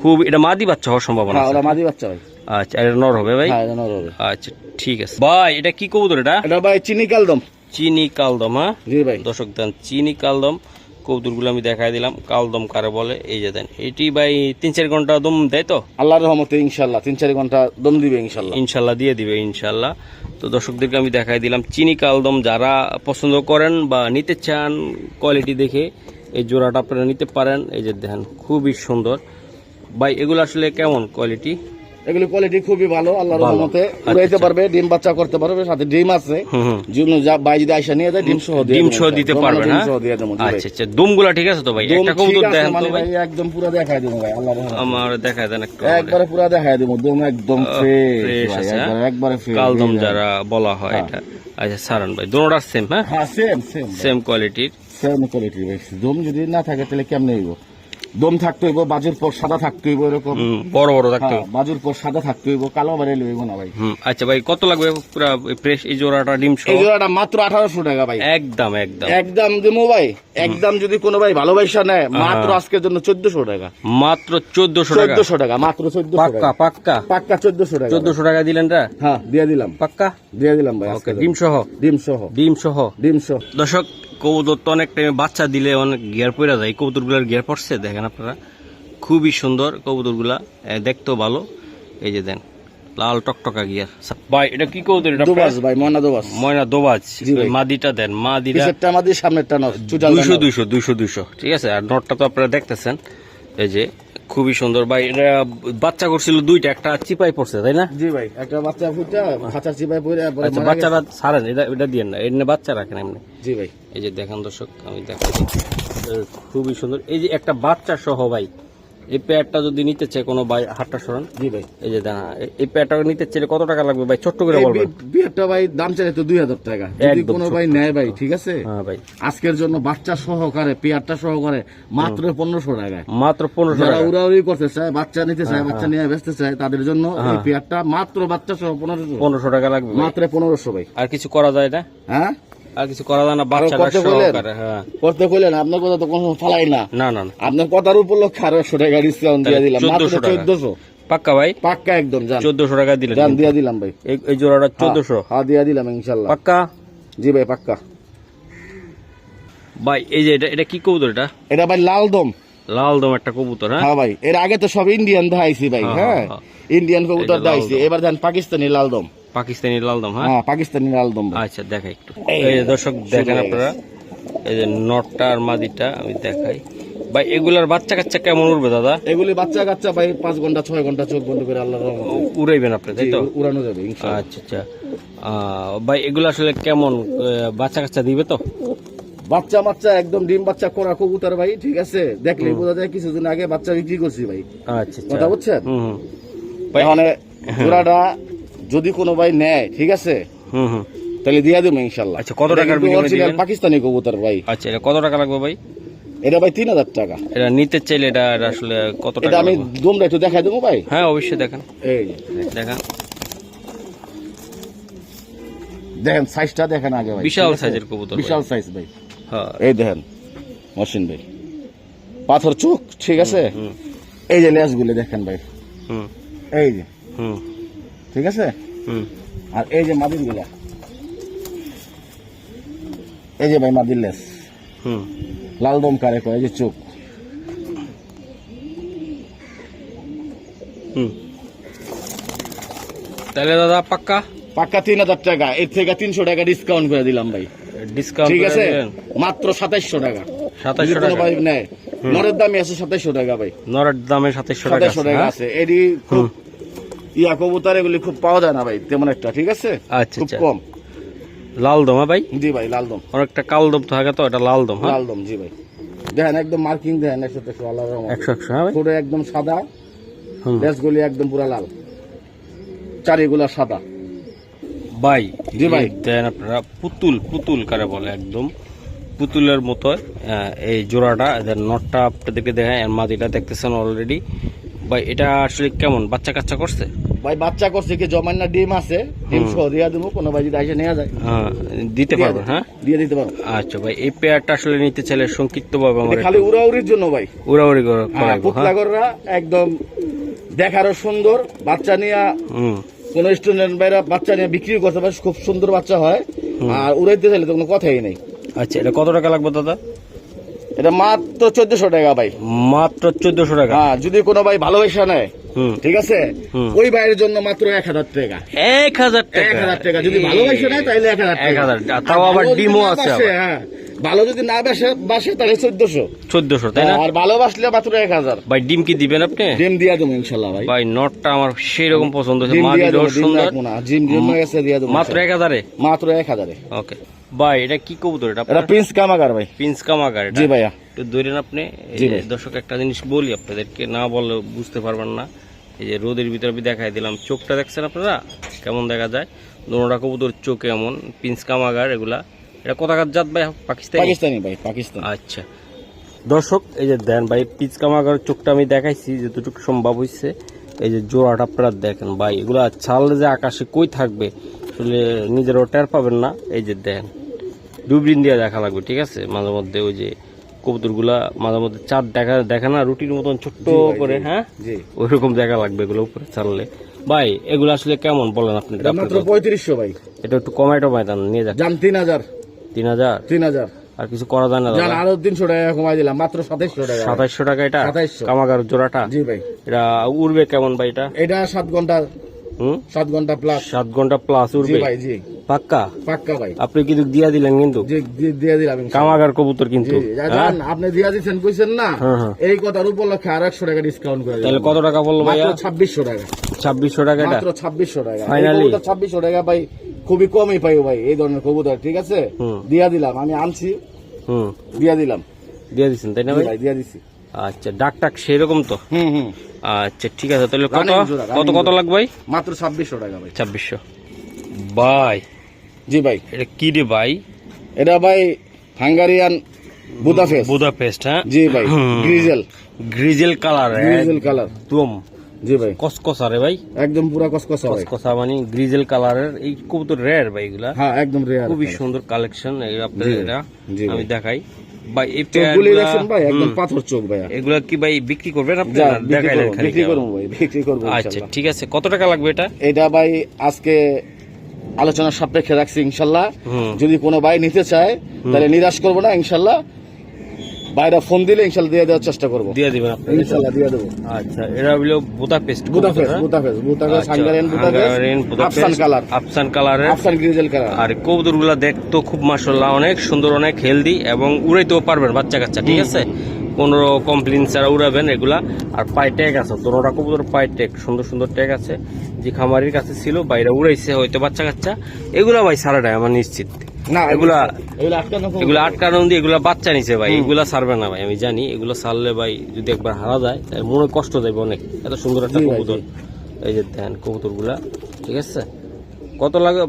খুব, এটা মাদি বাচ্চা হওয়ার সম্ভাবনা হ্যাঁ আছে। ওরা মাদি বাচ্চা ভাই। আচ্ছা, এটা নর হবে ভাই? হ্যাঁ এটা নর হবে। আচ্ছা ঠিক আছে ভাই, এটা কি কবুতর এটা? এটা ভাই চিনি কালদম। চিনি কালদম, হ্যাঁ জি ভাই। দর্শক দেন চিনি কালদম কবুতরগুলো আমি দেখাই দিলাম। কালদম কারে বলে, এই যে দেন এটি ভাই 3-4 ঘন্টা দম দেয় তো? আল্লাহর রহমতে ইনশাআল্লাহ 3-4 ঘন্টা দম দিবে ইনশাআল্লাহ। ইনশাল্লাহ দিয়ে দিবে ইনশাল্লাহ। তো দর্শকদেরকে আমি দেখাই দিলাম চিনি কালদম, যারা পছন্দ করেন বা নিতে চান কোয়ালিটি দেখে এই জোড়াটা আপনারা নিতে পারেন। এই যে দেখেন খুবই সুন্দর ভাই, এগুলো আসলে কেমন কোয়ালিটি? এগুলি কোয়ালিটি খুবই ভালো, আল্লাহর ভালো। রহমতে আচ্ছা, উড়াইতে আচ্ছা। পারবে, ডিম বাচ্চা করতে পারবে, সাথে ডিম আছে। হুম ভাই যদি আইসা নিয়ে যায় ডিম সহ দিয়ে ডিম দেবো সহ দিতে ইনশাআল্লাহ। পারবেন, ডিম হ্যাঁ? সহ দিয়ে দেবো, জি ভাই। আচ্ছা আচ্ছা, দমগুলা ঠিক আছে তো ভাই? দম একটা ঠিক কবুতর আছে, দেখেন মানে তো ভাই, ভাই একদম পুরো দেখাই দেবো ভাই, আল্লাহর রহমতে আমার দেখায় দেন একটু। একবারে পুরো দেখাই দেবো, দম একদম ফ্রেশ ফ্রেশ ভাই, আছে, হ্যাঁ? একবারে ফ্রেশ কালদম যারা বলা হয় এটা। আচ্ছা সারান ভাই, দোনোটার সেম? হ্যাঁ হ্যাঁ সেম সেম সেম কোয়ালিটির। সেম কোয়ালিটি ভাই। দম যদি না থাকে তাহলে কেমনে হইব? দম থাকতে হইব, বাজুর পর সাদা থাকতে হইব, এরকম বড় বড় থাকতো। হ্যাঁ, বাজুর পর সাদা থাকতে হইব, কালো বারে লইব না ভাই। আচ্ছা ভাই, কত লাগবে পুরা ফ্রেশ এই জোড়াটা ডিম সহ? এই জোড়াটা মাত্র 1800 টাকা ভাই। একদম একদম একদম দিমু ভাই, একদম যদি কোনো ভাই ভালোবাসা নেয় মাত্র আজকের জন্য 1400 টাকা। মাত্র 1400 টাকা? 1400 টাকা মাত্র, 1400 পাক্কা টাকা পাক্কা পাক্কা 1400 টাকা। 1400 টাকা দিলেন রা? হ্যাঁ দিয়ে দিলাম, পাক্কা দিয়ে দিলাম ভাই। ওকে, আজকে ডিম সহ? ডিম সহ, ডিম সহ? ডিম সহ। দর্শক কবুতর তো অনেক টাইমে বাচ্চা দিলে অনেক গিয়ার পড়ে যায়, কবুতরগুলোর গিয়ার পড়ছে দেখেন আপনারা, খুবই সুন্দর কবুতরগুলা, দেখতেও ভালো। এই যে দেন লাল টকটকা গিয়ার ভাই, এটা কি কবুতর এটা? দোবাজ ভাই, ময়না দোবাজ। ময়না দোবাজ। জি ভাই। মাদিটা দেন, মাদিটা পিছেরটা আমাদের সামনেরটা নর, চুটাল 200 ঠিক আছে। আর নটটা তো আপনারা দেখতেছেন, এই যে খুবই সুন্দর ভাই। এটা বাচ্চা করছিল দুইটা, একটা চিপাই পড়ছে তাই না? জি ভাই, একটা বাচ্চা ফুটা খাঁচার চিপায় পড়ে পরে আচ্ছা, মারা বাচ্চাটা ছাড়েন, এটা দিয়ে না, এমনি বাচ্চা রাখেন এমনি। গেছে। জি ভাই। এই যে দেখেন দর্শক, আমি দেখাই খুবই সুন্দর। এই যে একটা বাচ্চা সহ ভাই, এই পেয়ারটা যদি নিতে চায় কোনো ভাই, হাতটা সরান। জি ভাই। এই যে দেন, এই পেয়ারটা নিতে চাইলে কত টাকা লাগবে ভাই? ছোট্ট করে বলবেন। বিয়েরটা ভাই দাম চাইলে তো 2000 টাকা, যদি একদম কোনো ছোট। ভাই নেয় ভাই ঠিক আছে, হ্যাঁ ভাই, আজকের জন্য বাচ্চা সহকারে পেয়ারটা সহকারে মাত্র 1500 টাকায়। মাত্র 1500 যারা টাকা? উড়াউড়ি করতে চায়, বাচ্চা নিতে চায়, বাচ্চা নিয়ে বেচতে চায়, তাদের জন্য এই পেয়ারটা মাত্র বাচ্চা সহ 1500 1500 টাকা লাগবে ভাই। মাত্র 1500 ভাই। আর কিছু করা যায় না? হ্যাঁ আর কিছু করা যায় না, বাচ্চাটা করতে বললেন? সহকারে। হ্যাঁ, করতে কইলেন, আপনার কথা তো কোনো ফালাই না। না না না, আপনার কথার উপলক্ষে আরো 100 টাকা ডিসকাউন্ট দিয়ে দিলাম, মাত্র 1400 টাকা। 1400 পাক্কা ভাই? পাক্কা একদম। জান 1400 টাকা দিলেন জান কিন্তু। দিয়ে দিলাম ভাই, এই জোড়াটা 1400 হ্যাঁ দিয়ে দিলাম ইনশাআল্লাহ। পাক্কা? জি ভাই পাক্কা। ভাই এই যে এটা কি কবুতর? এটা ভাই লাল দম। লাল দম একটা কবুতর। হ্যাঁ হ্যাঁ ভাই, এর আগে তো সব ইন্ডিয়ান দেখাইছি ভাই। হ্যাঁ, হ্যাঁ হ্যাঁ। ইন্ডিয়ান কবুতর এটা লাল দেখাইছি, দম। এবার দেন পাকিস্তানি লাল দম। পাকিস্তানি লাল দম। হ্যাঁ হ্যাঁ পাকিস্তানি লাল দম ভাই। আচ্ছা দেখাই একটু। এই যে দর্শক দেখেন হয়ে আপনারা, এই যে নটটা আর মাদিটা আমি দেখাই। ভাই এগুলার বাচ্চা কাচ্চা কেমন উড়বে দাদা? এগুলি বাচ্চা কাচ্চা ভাই 5 ঘন্টা 6 ঘন্টা চোখ বন্ধ করে আল্লাহর রহমতে উড়াইবেন আপনি, তাই তো? উড়ানো যাবে ইনশাআল্লাহ। আচ্ছা আচ্ছা। ভাই এগুলো আসলে কেমন বাচ্চা কাচ্চা দিবে তো? বাচ্চা বাচ্চা একদম ডিম বাচ্চা করা কবুতর ভাই, ঠিক আছে? দেখলেই বোঝা যায় কিছুদিন আগে বাচ্চা বিক্রি করছি ভাই। আচ্ছা আচ্ছা। কথা বুঝছেন? হুম হুম। ভাই মানে জোড়াটা যদি কোনো ভাই নেয়, ঠিক আছে, হুম হুম। তাহলে দিয়ে দেবো ইনশাআল্লাহ। আচ্ছা, কত টাকার বিনিময়ে অরিজিনাল দিবেন? পাকিস্তানি কবুতর ভাই। আচ্ছা, এটা কত টাকা লাগবে ভাই? এটা ভাই 3000 টাকা। এটা নিতে চাইলে এটা আসলে কত এটা টাকা আমি লাগবে? দমটা একটু দেখাই দেবো ভাই। হ্যাঁ অবশ্যই দেখেন, এই যে, দেখেন দেখেন সাইজটা দেখেন আগে ভাই। বিশাল ঠিক আছে? সাইজের কবুতর ভাই। বিশাল সাইজ ভাই। হ্যাঁ। এই দেখেন মহসিন ভাই, পাথর চোখ, ঠিক আছে? হুম এই যে লেজগুলো দেখেন ভাই, হুম এই যে, হুম ঠিক আছে? হুম। আর এই যে মাদির গুলা, এই যে ভাই মাদির লেজ, হুম। লাল দম কারে কয়, এই যে চোখ। হুম। তাহলে দাদা পাক্কা? পাক্কা 3000 টাকা, এর থেকে 300 টাকা ডিসকাউন্ট করে দিলাম ভাই। ডিসকাউন্ট ঠিক আছে? দিলেন? মাত্র 2700 টাকা। 2700 যদি কোনো টাকা? ভাই নেয়, নরের দামই আছে 2700 টাকা ভাই। নরের দামে 2700 টাকা 2700 আছে, টাকা হ্যাঁ? আছে। এডি খুব ইয়া কবুতর, এগুলি খুব পাওয়া যায় না ভাই তেমন একটা, ঠিক আছে? আচ্ছা খুব আচ্ছা। কম। লাল দম? হ্যাঁ ভাই, জি ভাই লাল দম। অনেকটা কাল দম থাকে তো, এটা লাল দম। হ্যাঁ লাল দম, জি ভাই। দেখেন একদম মার্কিং দেখেন 100 আল্লাহর রহমতে। 100 হ্যাঁ ভাই। পুরো একদম সাদা, হুম। লেজগুলি একদম পুরা লাল, চারিগুলা সাদা। ভাই জি ভাই। এই দেন আপনারা পুতুল, পুতুল কারে বলে, একদম পুতুলের মতো এই জোড়াটা। এদের নটটা আপনাদেরকে দেখায়, আর মাদিটা দেখতেছেন অলরেডি। ভাই এটা আসলে কেমন বাচ্চা কাচ্চা করছে? ভাই বাচ্চা করছে কি, জমান্না ডিম আছে, ডিম সহ দিয়ে দেবো, কোনো ভাই যদি এসে নেওয়া যায় দিতে পারবেন? হ্যাঁ দিয়ে দিতে পারবো। আচ্ছা ভাই, এই পেয়ারটা আসলে নিতে চাইলে সংক্ষিপ্ত ভাবে আমার এটা খালি উড়াউড়ির জন্য ভাই। উড়াউড়ি হ্যাঁ, করাইবো। পুতলা হ্যাঁ গররা একদম দেখারও সুন্দর, বাচ্চা নিয়ে হুম। কোন স্টুডেন্ট ভাইরা বাচ্চা নিয়ে বিক্রি করতে পারে, খুব সুন্দর বাচ্চা হয়। আর উড়াইতে চাইলে তো কোনো কথাই নেই। আচ্ছা, এটা কত টাকা লাগবে দাদা? এটা মাত্র 1400 টাকা ভাই। মাত্র 1400 টাকা? হ্যাঁ, যদি কোনো ভাই ভালোবাসা নেয়, হুম। ঠিক আছে, হুম। ওই ভাইয়ের জন্য মাত্র 1000 টাকা। 1000 টাকা? 1000 টাকা যদি ভালোবাসা নেয় তাহলে 1000 টাকা। 1000, তাও আর আবার ভালো যদি ডিমও না আছে বাসে, আবার। হ্যাঁ, ভালো যদি না বাসে তাহলে 1400। 1400 তাই না? আর ভালোবাসলে মাত্র 1000। ভাই ডিম কি দিবেন আপনি? ডিম দিয়া দেবো ইনশাল্লাহ ভাই। ভাই নটটা আমার সেই রকম পছন্দ হয়েছে, ডিম দিয়া মাদিটাও দেবো, ডিম সুন্দর। রাখবো না, ডিম গেছে দিয়া দেবো মাত্র 1000-এ? মাত্র 1000। ওকে ভাই, এটা কি কবুতর? এটা এটা প্রিন্স কামাগার ভাই। পিন্স কামাগার? জি ভাইয়া। একটু ধরেন আপনি। জি ভাই। দর্শক একটা জিনিস বলি আপনাদেরকে, না বললে বুঝতে পারবেন না। এই যে রোদের ভিতরে আমি দেখাই দিলাম, চোখটা দেখছেন আপনারা কেমন দেখা যায়? দুটোটা কবুতর চোখ এমন, পিন্স কামাগার এগুলা। এটা কোথাকার জাত ভাই? পাকিস্তানি? পাকিস্তানি ভাই, পাকিস্তান। আচ্ছা দর্শক, এই যে দেন ভাই পিন্স কামাগার চোখটা আমি দেখাইছি যতটুকু সম্ভব হয়েছে। এই যে জোড়াটা আপনারা দেখেন ভাই, এগুলা ছাড়লে যে আকাশে কই থাকবে আসলে নিজেরও টের পাবেন না। এই যে দেখেন ডুবরিন দিয়ে দেখা লাগবে, ঠিক আছে? মাঝে মধ্যে ওই যে কবুতরগুলা মাঝে মধ্যে চাঁদ দেখা না, রুটির মতন ছোট্ট জি ভাই, করে, জি। হ্যাঁ জি। ওইরকম দেখা লাগবে এগুলো উপরে ছাড়লে। ভাই এগুলো আসলে কেমন বলেন আপনি? এটা মাত্র 3500 ভাই। এটা একটু কমাই টমাই দেন, নিয়ে যান। জান 3000। 3000? 3000 আর কিছু করা যায় না জান, দাদা? আরো 300 টাকা কমাই দিলাম, মাত্র 2700 টাকা। 2700 টাকা এটা 2700 কামাগার জোড়াটা? জি ভাই। এটা উড়বে কেমন ভাই এটা? এটা 7 ঘন্টা, হুম 7 ঘন্টা প্লাস। 7 ঘন্টা প্লাস জি উড়বে? ভাই, জি পাক্কা? পাক্কা ভাই। আপনি কিন্তু দিয়া দিলেন কিন্তু, জি দিয়ে দিলাম ইনশাআল্লাহ। কামাগার কবুতর কিন্তু। জি, জান আপনি দিয়া দিচ্ছেন কইছেন না, হ্যাঁ, হ্যাঁ। এই কথার উপলক্ষে আর 100 টাকা ডিসকাউন্ট করে দিলাম। তাহলে কত টাকা বললো ভাইয়া? মাত্র 2600 টাকা। 2600 টাকা এটা? মাত্র 2600 টাকা। Finally? 2600 টাকা ভাই, খুবই কমই পাইও ভাই এই ধরনের কবুতর, ঠিক আছে? হুম। দিয়া দিলাম, আমি আনছি, হুম দিয়া দিলাম। দিয়ে দিচ্ছেন তাই না জি ভাই? ভাই, দিয়া দিছি। আচ্ছা, ডাক টাক সেরকম তো? হুম। আচ্ছা ঠিক আছে, তাহলে কত Running জোড়া, কত running কত জোড়া। লাগবে ভাই? মাত্র 2600 টাকা ভাই। 2600? ভাই জি ভাই। এটা কি রে ভাই? এটা ভাই হাঙ্গারিয়ান বুদাপেস্ট। বুদাপেস্ট? হ্যাঁ জি ভাই, grizzle grizzle colour, grizzle colour. একদম জি ভাই কসকসা রে ভাই, একদম পুরা কসকসা ভাই। কসকসা মানে গ্রিজেল কালারের এই কবুতর রেয়ার ভাই এগুলা, হ্যাঁ একদম রেয়ার, খুবই সুন্দর কালেকশন। এই আপনার এটা জি আমি দেখাই ভাই, এই চোখগুলি দেখছেন ভাই একদম পাথর চোখ ভাই। এগুলা কি ভাই বিক্রি করবেন আপনি? যা, না দেখাইলেন খালি? বিক্রি করব ভাই, বিক্রি করব আচ্ছা ইনশাআল্লাহ। ঠিক আছে, কত টাকা লাগবে এটা? এটা ভাই আজকে আলোচনার সাপেক্ষে রাখছি ইনশাআল্লাহ। হুম। যদি কোনো ভাই নিতে চায় তাহলে নিরাশ করবো না ইনশাআল্লাহ। ভাইরা ফোন দিলে ইনশাআল্লাহ দিয়ে দেওয়ার চেষ্টা করবো, দিয়ে দিবেন আপনি? ইনশাআল্লাহ দিয়ে দেবো। আচ্ছা, এটা হলো বুদাপেস্ট, বুদাপেস্ট হাঙ্গারিয়ান বুদাপেস্ট, আফসান কালার, আফসান কালারের আফসান গ্রিজেল কালার। আর কবুতর গুলা দেখতো খুব মাশাআল্লাহ অনেক সুন্দর, অনেক হেলদি এবং উড়াইতেও পারবেন বাচ্চা কাচ্চা, ঠিক আছে? কোনো কমপ্লেন ছাড়া উড়াবেন এগুলা। আর পায়ে ট্যাগ আছে, দোনোটা কবুতর পায়ে ট্যাগ, সুন্দর সুন্দর ট্যাগ আছে। যে খামারির কাছে ছিল বাইরে উড়াইছে হয়তো বাচ্চা কাচ্চা, এগুলা ভাই সারাটাই আমার নিশ্চিত। না এগুলা এগুলা আটকানো দিয়ে এগুলা বাচ্চা নিছে ভাই, এগুলা ছাড়বে না ভাই, আমি জানি। এগুলো ছাড়লে ভাই যদি একবার হারা যায় তাহলে মনে কষ্ট যাবে অনেক। এত সুন্দর একটা জি ভাই, কবুতর, এই যে দেন কবুতর গুলা, ঠিক আছে? কত লাগে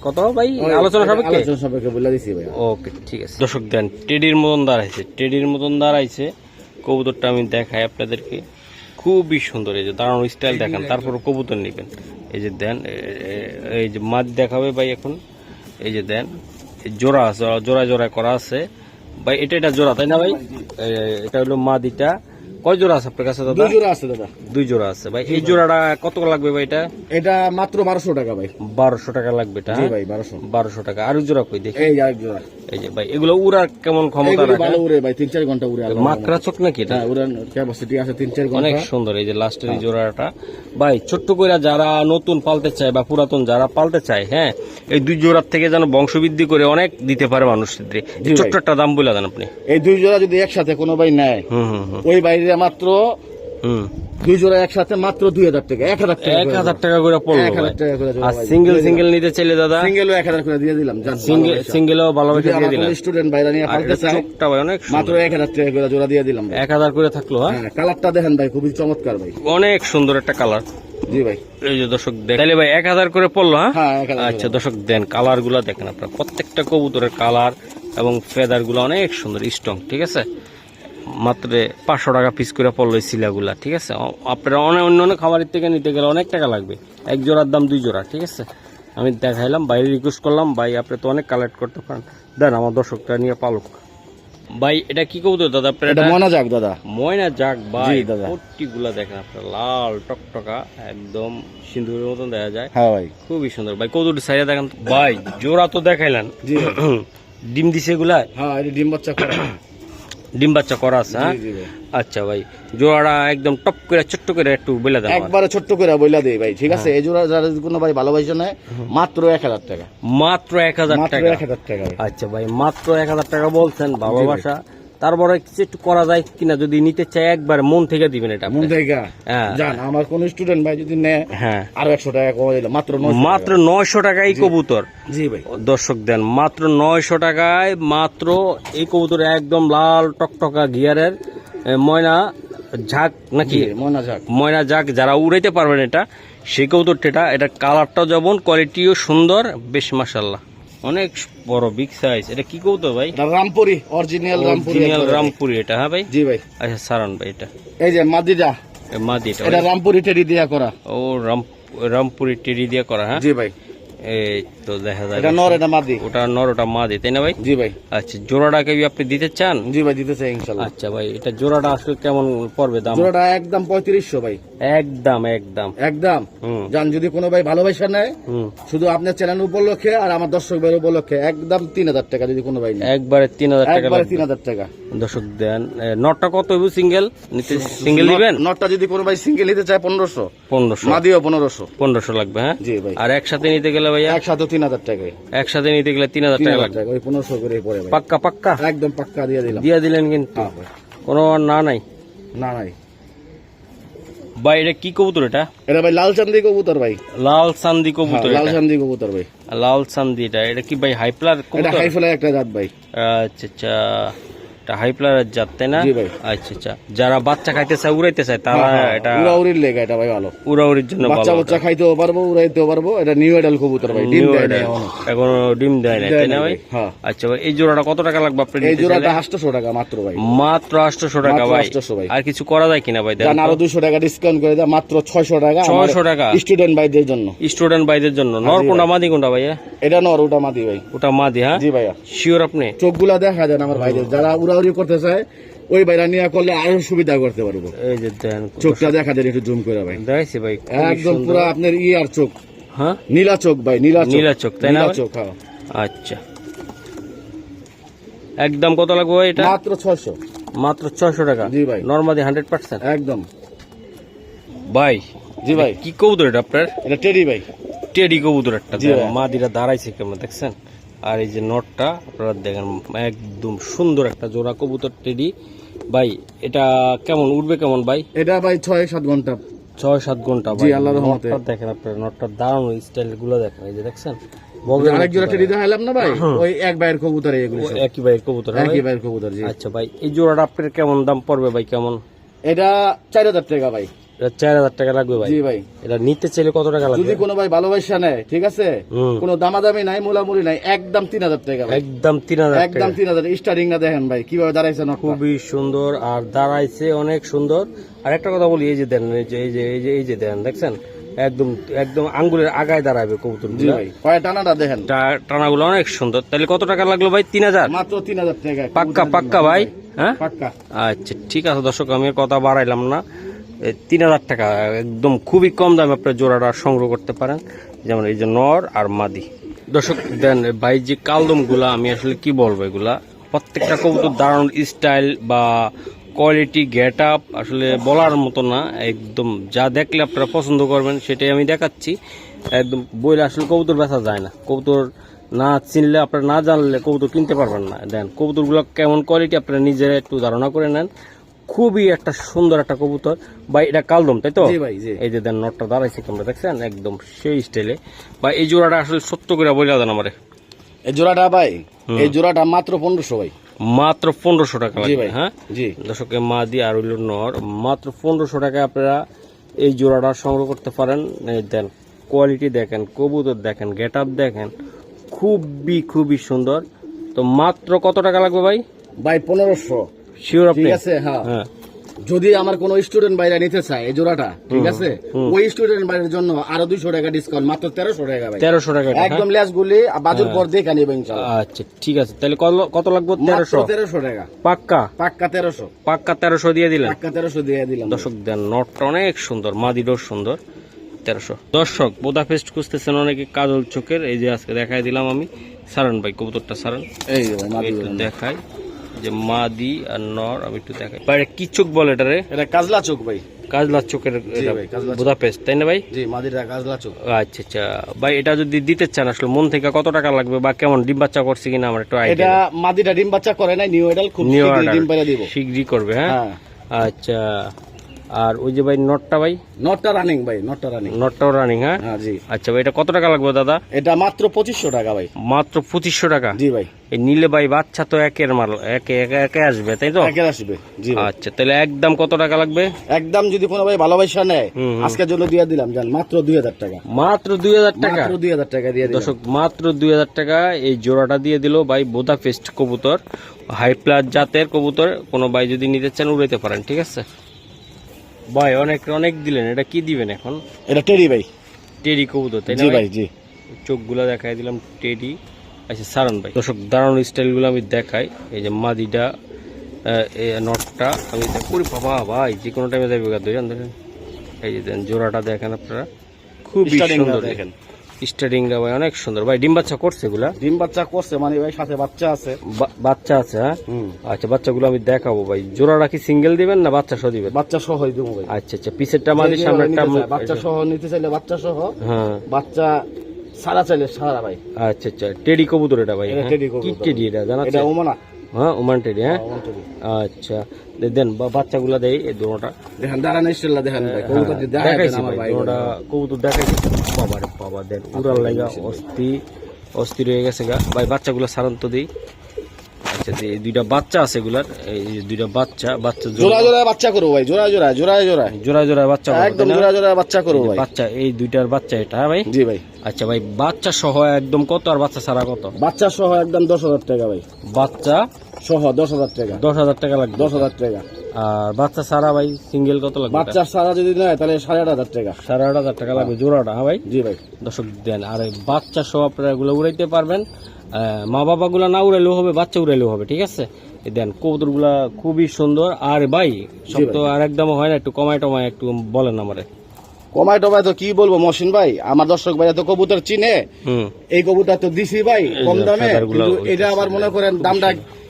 কত ভাই আলোচনা সাপেক্ষে? আলোচনা সাপেক্ষে বলে দিছি ভাই। ওকে ঠিক আছে। দর্শক দেন টেডির মতন দাঁড়াইছে, টেডির মতন দাঁড়াইছে কবুতরটা, আমি দেখাই আপনাদেরকে। খুবই সুন্দর, এই যে দাঁড়ানোর স্টাইল দেখান, তারপর কবুতর নেবেন। এই যে দেন, এই যে মাছ দেখাবে ভাই এখন। এই যে দেন জোড়া আছে, জোড়ায় জোড়ায় করা আছে ভাই। এটা জোড়া তাই না ভাই? এটা হলো মাদিটা। কয় জোড়া আছে আপনার কাছে দাদা? 2 জোড়া আছে দাদা। 2 জোড়া আছে ভাই। এই জোড়াটা কত লাগবে ভাই? এটা মাত্র 1200 টাকা ভাই। 1200 টাকা লাগবে এটা? জি ভাই 1200। 1200 টাকা। আর জোড়া কই দেখি? এই এক জোড়া। এই যে ভাই এগুলো উড়ার কেমন ক্ষমতা এগুলো রাখে? ভালো উড়ে ভাই, 3-4 ঘন্টা উড়ে। মাকড়া চোখ নাকি এটা? হ্যাঁ, উড়ান ক্যাপাসিটি আছে 3-4 ঘন্টা। অনেক সুন্দর। এই যে লাস্টের এই জোড়াটা ভাই, ছোট্ট কইরা যারা নতুন পালতে চায় বা পুরাতন যারা পালতে চায়, হ্যাঁ, এই 2 জোড়ার থেকে যেন বংশবৃদ্ধি করে অনেক দিতে পারে মানুষদের। জি ভাই। ছোট্ট একটা দাম বলে দেন আপনি। এই 2 জোড়া যদি একসাথে কোনো ভাই নেয়, ওই বাইরে মাত্র 2 জোড়া একসাথে মাত্র 2000 টাকা, 1000 টাকা, 1000 টাকা করে পড়লো 1000 টাকা করে জোড়া আর ভাই। সিঙ্গেল নিতে চাইলে দাদা? সিঙ্গেলও 1000 করে দিয়ে দিলাম। সিঙ্গেলও ভালোভাবে দিয়ে দিলাম। স্টুডেন্ট ভাইরা নিয়ে আর পালতে এটা চায়, চোখটা ভাই অনেক মাত্র সুন্দর। 1000 টাকা করে জোড়া দিয়ে দিলাম ভাই। 1000 করে থাকলো। হ্যাঁ, হ্যাঁ, কালারটা দেখেন ভাই, খুবই চমৎকার ভাই। অনেক সুন্দর একটা কালার। জি ভাই। এই যে দর্শক দেখ, তাহলে ভাই 1000 করে পড়লো। হ্যাঁ হ্যাঁ 1000। আচ্ছা দর্শক দেন, কালার গুলা দেখেন আপনার, প্রত্যেকটা কবুতরের কালার এবং ফেদার গুলো অনেক সুন্দর, স্ট্রং, ঠিক আছে? মাত্র 500 টাকা পিস করে পড়লো এই সিলাগুলা, ঠিক আছে? আপনারা অন্য খাবারের থেকে নিতে গেলে অনেক টাকা লাগবে। এক জোড়ার দাম 2 জোড়া, ঠিক আছে? আমি দেখাইলাম, বাইরে রিকোয়েস্ট করলাম, ভাই আপনি তো অনেক কালেক্ট করতে পারেন, দেন আমার দর্শকটা নিয়ে পালুক। ভাই এটা কি কবুতর দাদা আপনার? এটা ময়না যাক দাদা। ময়না যাক ভাই। জি দাদা। পট্টিগুলা দেখেন আপনার, লাল টকটকা, একদম সিঁদুরের মতন দেখা যায়। হ্যাঁ ভাই। খুবই সুন্দর ভাই। কবুতরটি সাইডে দেখেন তো। ভাই জোড়া তো দেখাইলেন, জি ডিম দিছে এগুলা? হ্যাঁ, এটা ডিম বাচ্চা করা। ডিম বাচ্চা করা আছে। হ্যাঁ জি ভাই। আচ্ছা ভাই, জোড়াটা একদম টপ করে ছোট্ট করে একটু বলে দেন। একবারে ছোট্ট করে বইলা দেই ভাই, ঠিক আছে? এই জোড়া যারা কোনো ভাই ভালোবাসে নেয় মাত্র 1000 টাকা। মাত্র 1000 মাত্র টাকা? 1000 টাকা ভাই। আচ্ছা ভাই, মাত্র 1000 টাকা বলছেন, ভালোবাসা। তারপরে কিছু একটু করা যায় কিনা? যদি নিতে চাই একবার মন থেকে দিবেন এটা মন থেকে হ্যাঁ। জান, আমার কোন স্টুডেন্ট ভাই যদি নেয়, হ্যাঁ, আরো 100 টাকা কমে দিলাম, মাত্র 900 মাত্র 900 টাকায় কবুতর। জি ভাই। দর্শক দেন, মাত্র 900 টাকায় মাত্র এই কবুতর, একদম লাল টকটকা গিয়ারের ময়না ঝাঁক নাকি? ময়না যাক। ময়না যাক, যারা উড়াইতে পারবেন এটা, সেই কবুতরটা। এটা কালারটাও যেমন, কোয়ালিটিও সুন্দর, বেশ মাশাআল্লাহ, অনেক বড় বিগ সাইজ। এটা কি কবুতর ভাই? এটা রামপুরি, অরিজিনাল রামপুরি। অরিজিনাল রামপুরি এটা? হ্যাঁ ভাই। জি ভাই। আচ্ছা সারান ভাই, এটা এই যে মাদিটা, মাদি, এটা রামপুরি টেডি দিয়া করা। ও রামপুরি টেরি দিয়ে করা। হ্যাঁ জি ভাই। এই তো দেখা যায়, এটা নর, এটা মাদি। ওটা নর, ওটা মাদি, তাই না ভাই? জি ভাই। আচ্ছা, জোড়াটাকে আপনি দিতে চান? জি ভাই, দিতে চাই ইনশাআল্লাহ। আচ্ছা ভাই, এটা জোড়াটা আসলে কেমন পড়বে দাম? জোড়াটা একদম 3500 ভাই। একদম একদম একদম হুম জান, যদি কোনো ভাই ভালোবাসা নেয়, হুম, শুধু আপনার চ্যানেল উপলক্ষে আর আমার দর্শক ভাই উপলক্ষে একদম 3000 টাকা, যদি কোনো ভাই নেয় একবারে 3000 টাকা একবারে লাগবে। 3000 টাকা। দর্শক দেন, নটটা কত হইব সিঙ্গেল নিতে? সিঙ্গেল দিবেন? নটটা যদি কোনো ভাই সিঙ্গেল নিতে চায় 1500, 1500? মাদিও 1500। 1500 লাগবে। হ্যাঁ জি ভাই। আর একসাথে নিতে গেলে ভাইয়া? একসাথে 3000 টাকা। একসাথে নিতে গেলে 3000 টাকা 3000 লাগবে। টাকা, ওই 1500 করে পড়ে ভাই। পাক্কা পাক্কা একদম পাক্কা দিয়ে দিলাম। দিয়া দিলেন কিন্তু, হ্যাঁ ভাই। কোনো না নাই না নাই ভাই। এটা কি কবুতর? এটা এটা ভাই লাল চান্দি কবুতর ভাই। লাল চান্দি কবুতর। হ্যাঁ, লাল এটা চান্দি কবুতর ভাই। লাল চান্দি, এটা কি ভাই হাইপ্লার এটা কবুতর? হাই ফ্লাই একটা জাত ভাই। আচ্ছা আচ্ছা, এটা হাই ফ্লায়ারের জাত তাই না? জি ভাই। আচ্ছা আচ্ছা, যারা বাচ্চা খাইতে চায় উড়াইতে চায় তারা এটা উড়াউড়ির লেগে এটা ভাই ভালো, উড়াউড়ির জন্য বাচ্চা ভালো। বাচ্চা খাইতেও পারবো, উড়াইতেও পারবো। এটা নিউ এডাল কবুতর ভাই, ডিম দেয় না এখনো। এখনো ডিম দেয় না তাই না ভাই? হ্যাঁ। আচ্ছা ভাই, এই জোড়াটা কত টাকা লাগবে আপনার? এই জোড়াটা 800 টাকা মাত্র ভাই, মাত্র 800 টাকা মাত্র ভাই। 800 ভাই। আর কিছু করা যায় কিনা ভাই? জান আরো 200 টাকা ডিসকাউন্ট করে দাও, মাত্র 600 টাকা। 600 টাকা স্টুডেন্ট ভাইদের জন্য, স্টুডেন্ট ভাইদের জন্য। নর কোনটা মাদি কোনটা ভাইয়া? এটা নর, ওটা মাদি ভাই। ওটা মাদি, হ্যাঁ? জি ভাইয়া। শিওর আপনি? চোখগুলা দেখা দেন আমার ভাইদের, যারা উড়াউড়ি করতে চায় ওই ভাইরা নিয়ে করলে আরো সুবিধা করতে পারবো। এই যে দেন চোখটা দেখা দেন একটু জুম করে ভাই, দেখাইছি ভাই, একদম পুরো আপনার আর চোখ, হ্যাঁ নীলা চোখ ভাই, নীলা চোখ, নীলা চোখ তাই না নীলা ভাই? চোখ, হ্যাঁ। আচ্ছা, একদম কত লাগবে ভাই এটা? মাত্র 600। মাত্র 600 টাকা। জি ভাই। নরমাদি 100%। একদম। ভাই জি ভাই। কি কবুতর এটা আপনার? এটা টেডি ভাই। টেডি কবুতর একটা। জি ভাই। মাদিরা দাঁড়াইছে কেমন দেখছেন? আর এই যে নটটা আপনারা দেখেন, একদম সুন্দর একটা জোড়া কবুতর টেডি ভাই। এটা কেমন উঠবে কেমন ভাই? এটা ভাই 6-7 ঘন্টা। 6-7 ঘন্টা জি, ভাই। আল্লাহর রহমতে। নটটা দেখেন আপনারা, নটটার দারুণ স্টাইল গুলো দেখেন, এই যে দেখছেন আরেক জোড়া টেডি দেখাইলাম না ভাই, ওই এক ভাইয়ের কবুতর এগুলো সব। একই ভাইয়ের কবুতর, হ্যাঁ ভাই? একই ভাইয়ের কবুতর, জি। আচ্ছা ভাই, এই জোড়াটা আপনার কেমন দাম পড়বে ভাই? কেমন? এটা 4000 টাকা ভাই। এটা 4000 টাকা লাগবে ভাই? জি ভাই। এটা নিতে চাইলে কত টাকা লাগবে? যদি কোনো ভাই ভালোবাসা নেয়, ঠিক আছে, হুম। কোনো দামাদামি নাই, মোলামুলি নাই, একদম 3000 টাকা ভাই। একদম 3000 একদম টাকা। 3000। স্টার্টিং না দেখেন ভাই কিভাবে দাঁড়াইছে নটটা। খুবই সুন্দর আর দাঁড়াইছে অনেক সুন্দর। আর একটা কথা বলি, এই যে দেন, এই যে দেন, দেখছেন একদম একদম আঙ্গুলের আগায় দাঁড়াবে কবুতর। জি ভাই, পায়ে টানাটা দেখেন, টানাগুলো অনেক সুন্দর। তাহলে কত টাকা লাগলো ভাই? 3000? মাত্র 3000 টাকা। পাক্কা পাক্কা ভাই, হ্যাঁ পাক্কা। আচ্ছা ঠিক আছে দর্শক, আমি আর কথা বাড়াইলাম না। 3000 টাকা একদম খুবই কম দামে আপনার জোড়াটা সংগ্রহ করতে পারেন। যেমন এই যে নর আর মাদি। দর্শক দেন ভাই, যে কালদম গুলা, আমি আসলে কি বলবো, এগুলা প্রত্যেকটা কবুতর দারুণ স্টাইল বা কোয়ালিটি, গেট আপ আসলে বলার মতো না। একদম যা দেখলে আপনারা পছন্দ করবেন সেটাই আমি দেখাচ্ছি। একদম বইলে আসলে কবুতর বেচা যায় না। কবুতর না চিনলে, আপনারা না জানলে কবুতর কিনতে পারবেন না। দেন কবুতরগুলো কেমন কোয়ালিটি আপনারা নিজেরা একটু ধারণা করে নেন। খুবই একটা সুন্দর একটা কবুতর ভাই। এটা কালদম তাই তো? জি ভাই, জি। এই যে দেন নটটা দাঁড়াইছে তোমরা দেখছেন, একদম সেই স্টাইলে ভাই। এই জোড়াটা আসলে সত্য করে বলে দেন আমারে। এই জোড়াটা ভাই, এই জোড়াটা মাত্র 1500 ভাই। মাত্র 1500 টাকা জি লাগবে, ভাই, হ্যাঁ? জি। দর্শকে মাদি আর হইল নর, মাত্র 1500 টাকায় আপনারা এই জোড়াটা সংগ্রহ করতে পারেন। এই দেন কোয়ালিটি দেখেন, কবুতর দেখেন, গেট আপ দেখেন, খুবই খুবই সুন্দর। তো মাত্র কত টাকা লাগবে ভাই? ভাই 1500। শিওর আপনি? ঠিক আছে, হ্যাঁ। হ্যাঁ। যদি আমার কোনো স্টুডেন্ট ভাইরা নিতে চায় এই জোড়াটা, ঠিক আছে, ওই স্টুডেন্ট ভাইয়ের জন্য আরো 200 টাকা ডিসকাউন্ট, মাত্র 1300 টাকা ভাই। 1300 টাকা এটা, একদম লেস গুলি বাজুর পর দেখে নেবেন ইনশাআল্লাহ। আচ্ছা ঠিক আছে, তাহলে কত লাগবে? মাত্র 1300 1300 টাকা। পাক্কা? পাক্কা 1300। পাক্কা 1300 দিয়ে দিলেন? পাক্কা 1300 দিয়ে দিলাম। দর্শক দেন, নটটা অনেক সুন্দর, মাদিটাও সুন্দর। 1300। দর্শক বোদাপেস্ট খুঁজতেছেন অনেকে কাজল চোখের, এই যে আজকে দেখাই দিলাম আমি। সারান ভাই কবুতরটা সারান, এই যে ভাই মাদি একটু বলেন। দেখাই যে মাদি আর নর, আমি একটু দেখাই। ভাই এটা কি চোখ বলে এটারে? এটা কাজলা চোখ ভাই। কাজলা চোখের এটা ভাই, কাজলা চোখ। বোদাপেস্ট তাই না ভাই? জি, মাদিটা কাজলা চোখ। আচ্ছা আচ্ছা ভাই, এটা যদি দিতে চান আসলে মন থেকে কত টাকা লাগবে বা কেমন ডিম বাচ্চা করছে কিনা আমার একটু এটা আইডিয়া। মাদিটা ডিম বাচ্চা করে নাই, নিউ এডাল, খুব নিউ শীঘ্রই ডিম পাইরা দিব। শীঘ্রই করবে, হ্যাঁ? হ্যাঁ। আচ্ছা, আর ওই যে ভাই নটটা ভাই, নটটা রানিং ভাই, নটটা রানিং। নটটাও রানিং, হ্যাঁ? হ্যাঁ জি। আচ্ছা ভাই, এটা কত টাকা লাগবে দাদা? এটা মাত্র 2500 টাকা ভাই। মাত্র 2500 টাকা? জি ভাই। এই নিলে ভাই বাচ্চা তো একের মাল, একে আসবে তাই তো? একের আসবে। জি ভাই। আচ্ছা, তাহলে একদম কত টাকা লাগবে? একদম যদি কোনো ভাই ভালোবাসা নেয়, আজকের জন্য দিয়ে দিলাম জান, মাত্র 2000 টাকা। মাত্র 2000 টাকা? মাত্র 2000 টাকা দিয়ে দিলাম। দর্শক মাত্র 2000 টাকা এই জোড়াটা দিয়ে দিল ভাই। বোদাপেস্ট কবুতর, হাই প্লাস জাতের কবুতর, কোনো ভাই যদি নিতে চান উড়াইতে পারেন, ঠিক আছে ভাই? অনেক দিলেন, এটা কি দিবেন এখন? এটা টেডি ভাই। টেডি কবুতর তাই না জি ভাই? ভাই, জি। চোখগুলো দেখাই দিলাম টেডি। আচ্ছা সারান ভাই। দর্শক দারুণ স্টাইলগুলো আমি দেখাই। এই যে মাদিটা, নটটা আমি করি বাবা ভাই, যে কোনো টাইমে যাবে ধরেন ধরেন। এই যে দেন জোড়াটা দেখেন আপনারা, খুবই সুন্দর দেখেন। স্টার্টিংটা ভাই অনেক সুন্দর ভাই। ডিম বাচ্চা করছে এগুলা? ডিম বাচ্চা করছে মানে ভাই, সাথে বাচ্চা আছে। বাচ্চা আছে, হ্যাঁ? আচ্ছা, বাচ্চাগুলো আমি দেখাবো ভাই। জোড়াটা কি সিঙ্গেল দিবেন না বাচ্চা সহ দিবেন? বাচ্চা সহ দিব ভাই। আচ্ছা আচ্ছা, পিছেরটা মাদি, সামনেরটা বাচ্চা সহ নিতে চাইলে বাচ্চা সহ, হ্যাঁ। বাচ্চা সারা চাইলে সারা ভাই। আচ্ছা আচ্ছা, টেডি কবুতর এটা ভাই? এটা হ্যাঁ? টেডি কি কবুতর। টেডি এটা জানা? এটা ওমানা। হ্যাঁ, ওমান টেডি, হ্যাঁ? Oman teddy. আচ্ছা দেন বাচ্চাগুলা দেই, এই দুটোটা দেখেন, দাঁড়ান ইনশাআল্লাহ, দেখেন ভাই কবুতর দিয়ে দেখাই দেন দেখাইছি আমার ভাই। ভাই। দুটোটা কবুতর দেখাইছি। বাবা রে বাবা, দেন উড়াল লাগা অস্থির হয়ে গেছে গা ভাই। বাচ্চাগুলো সারান তো দিই। আচ্ছা এই দুইটা বাচ্চা আছে এগুলার, এই যে দুইটা বাচ্চা জোড়া জোড়া বাচ্চা করবো ভাই, জোড়া জোড়া জোড়া জোড়া বাচ্চা করবে, একদম তাই না? জোড়া জোড়া বাচ্চা করবো ভাই। বাচ্চা এই দুইটার বাচ্চা এটা, হ্যাঁ ভাই? জি ভাই। আচ্ছা ভাই, বাচ্চা সহ একদম কত আর বাচ্চা ছাড়া কত? বাচ্চা সহ একদম 10,000 টাকা ভাই, বাচ্চা সহ 10,000 টাকা, 10,000 টাকা লাগবে। 10,000 টাকা। আর বাচ্চা ছাড়া ভাই সিঙ্গেল কত লাগবে? বাচ্চার সারা যদি নেয় তাহলে 8,500 টাকা। 8,500 টাকা লাগবে জোড়াটা, হ্যাঁ ভাই? জি ভাই। দর্শক দেন, আর এই বাচ্চা সহ আপনারা এগুলো উড়াইতে পারবেন। মা বাবা গুলা না উড়াইলেও হবে, বাচ্চা উড়াইলেও হবে, ঠিক আছে? এই দেন কবুতর গুলা খুবই সুন্দর। আর ভাই সব তো আর একদম হয় না, একটু কমায় টমায় একটু বলেন আমারে। কমাই টমাই তো কি বলবো মহসিন ভাই, আমার দর্শক ভাইরা তো কবুতর চিনে, এই কবুতর তো দিছি ভাই কম দামে, কিন্তু এটা আবার মনে করেন দামটা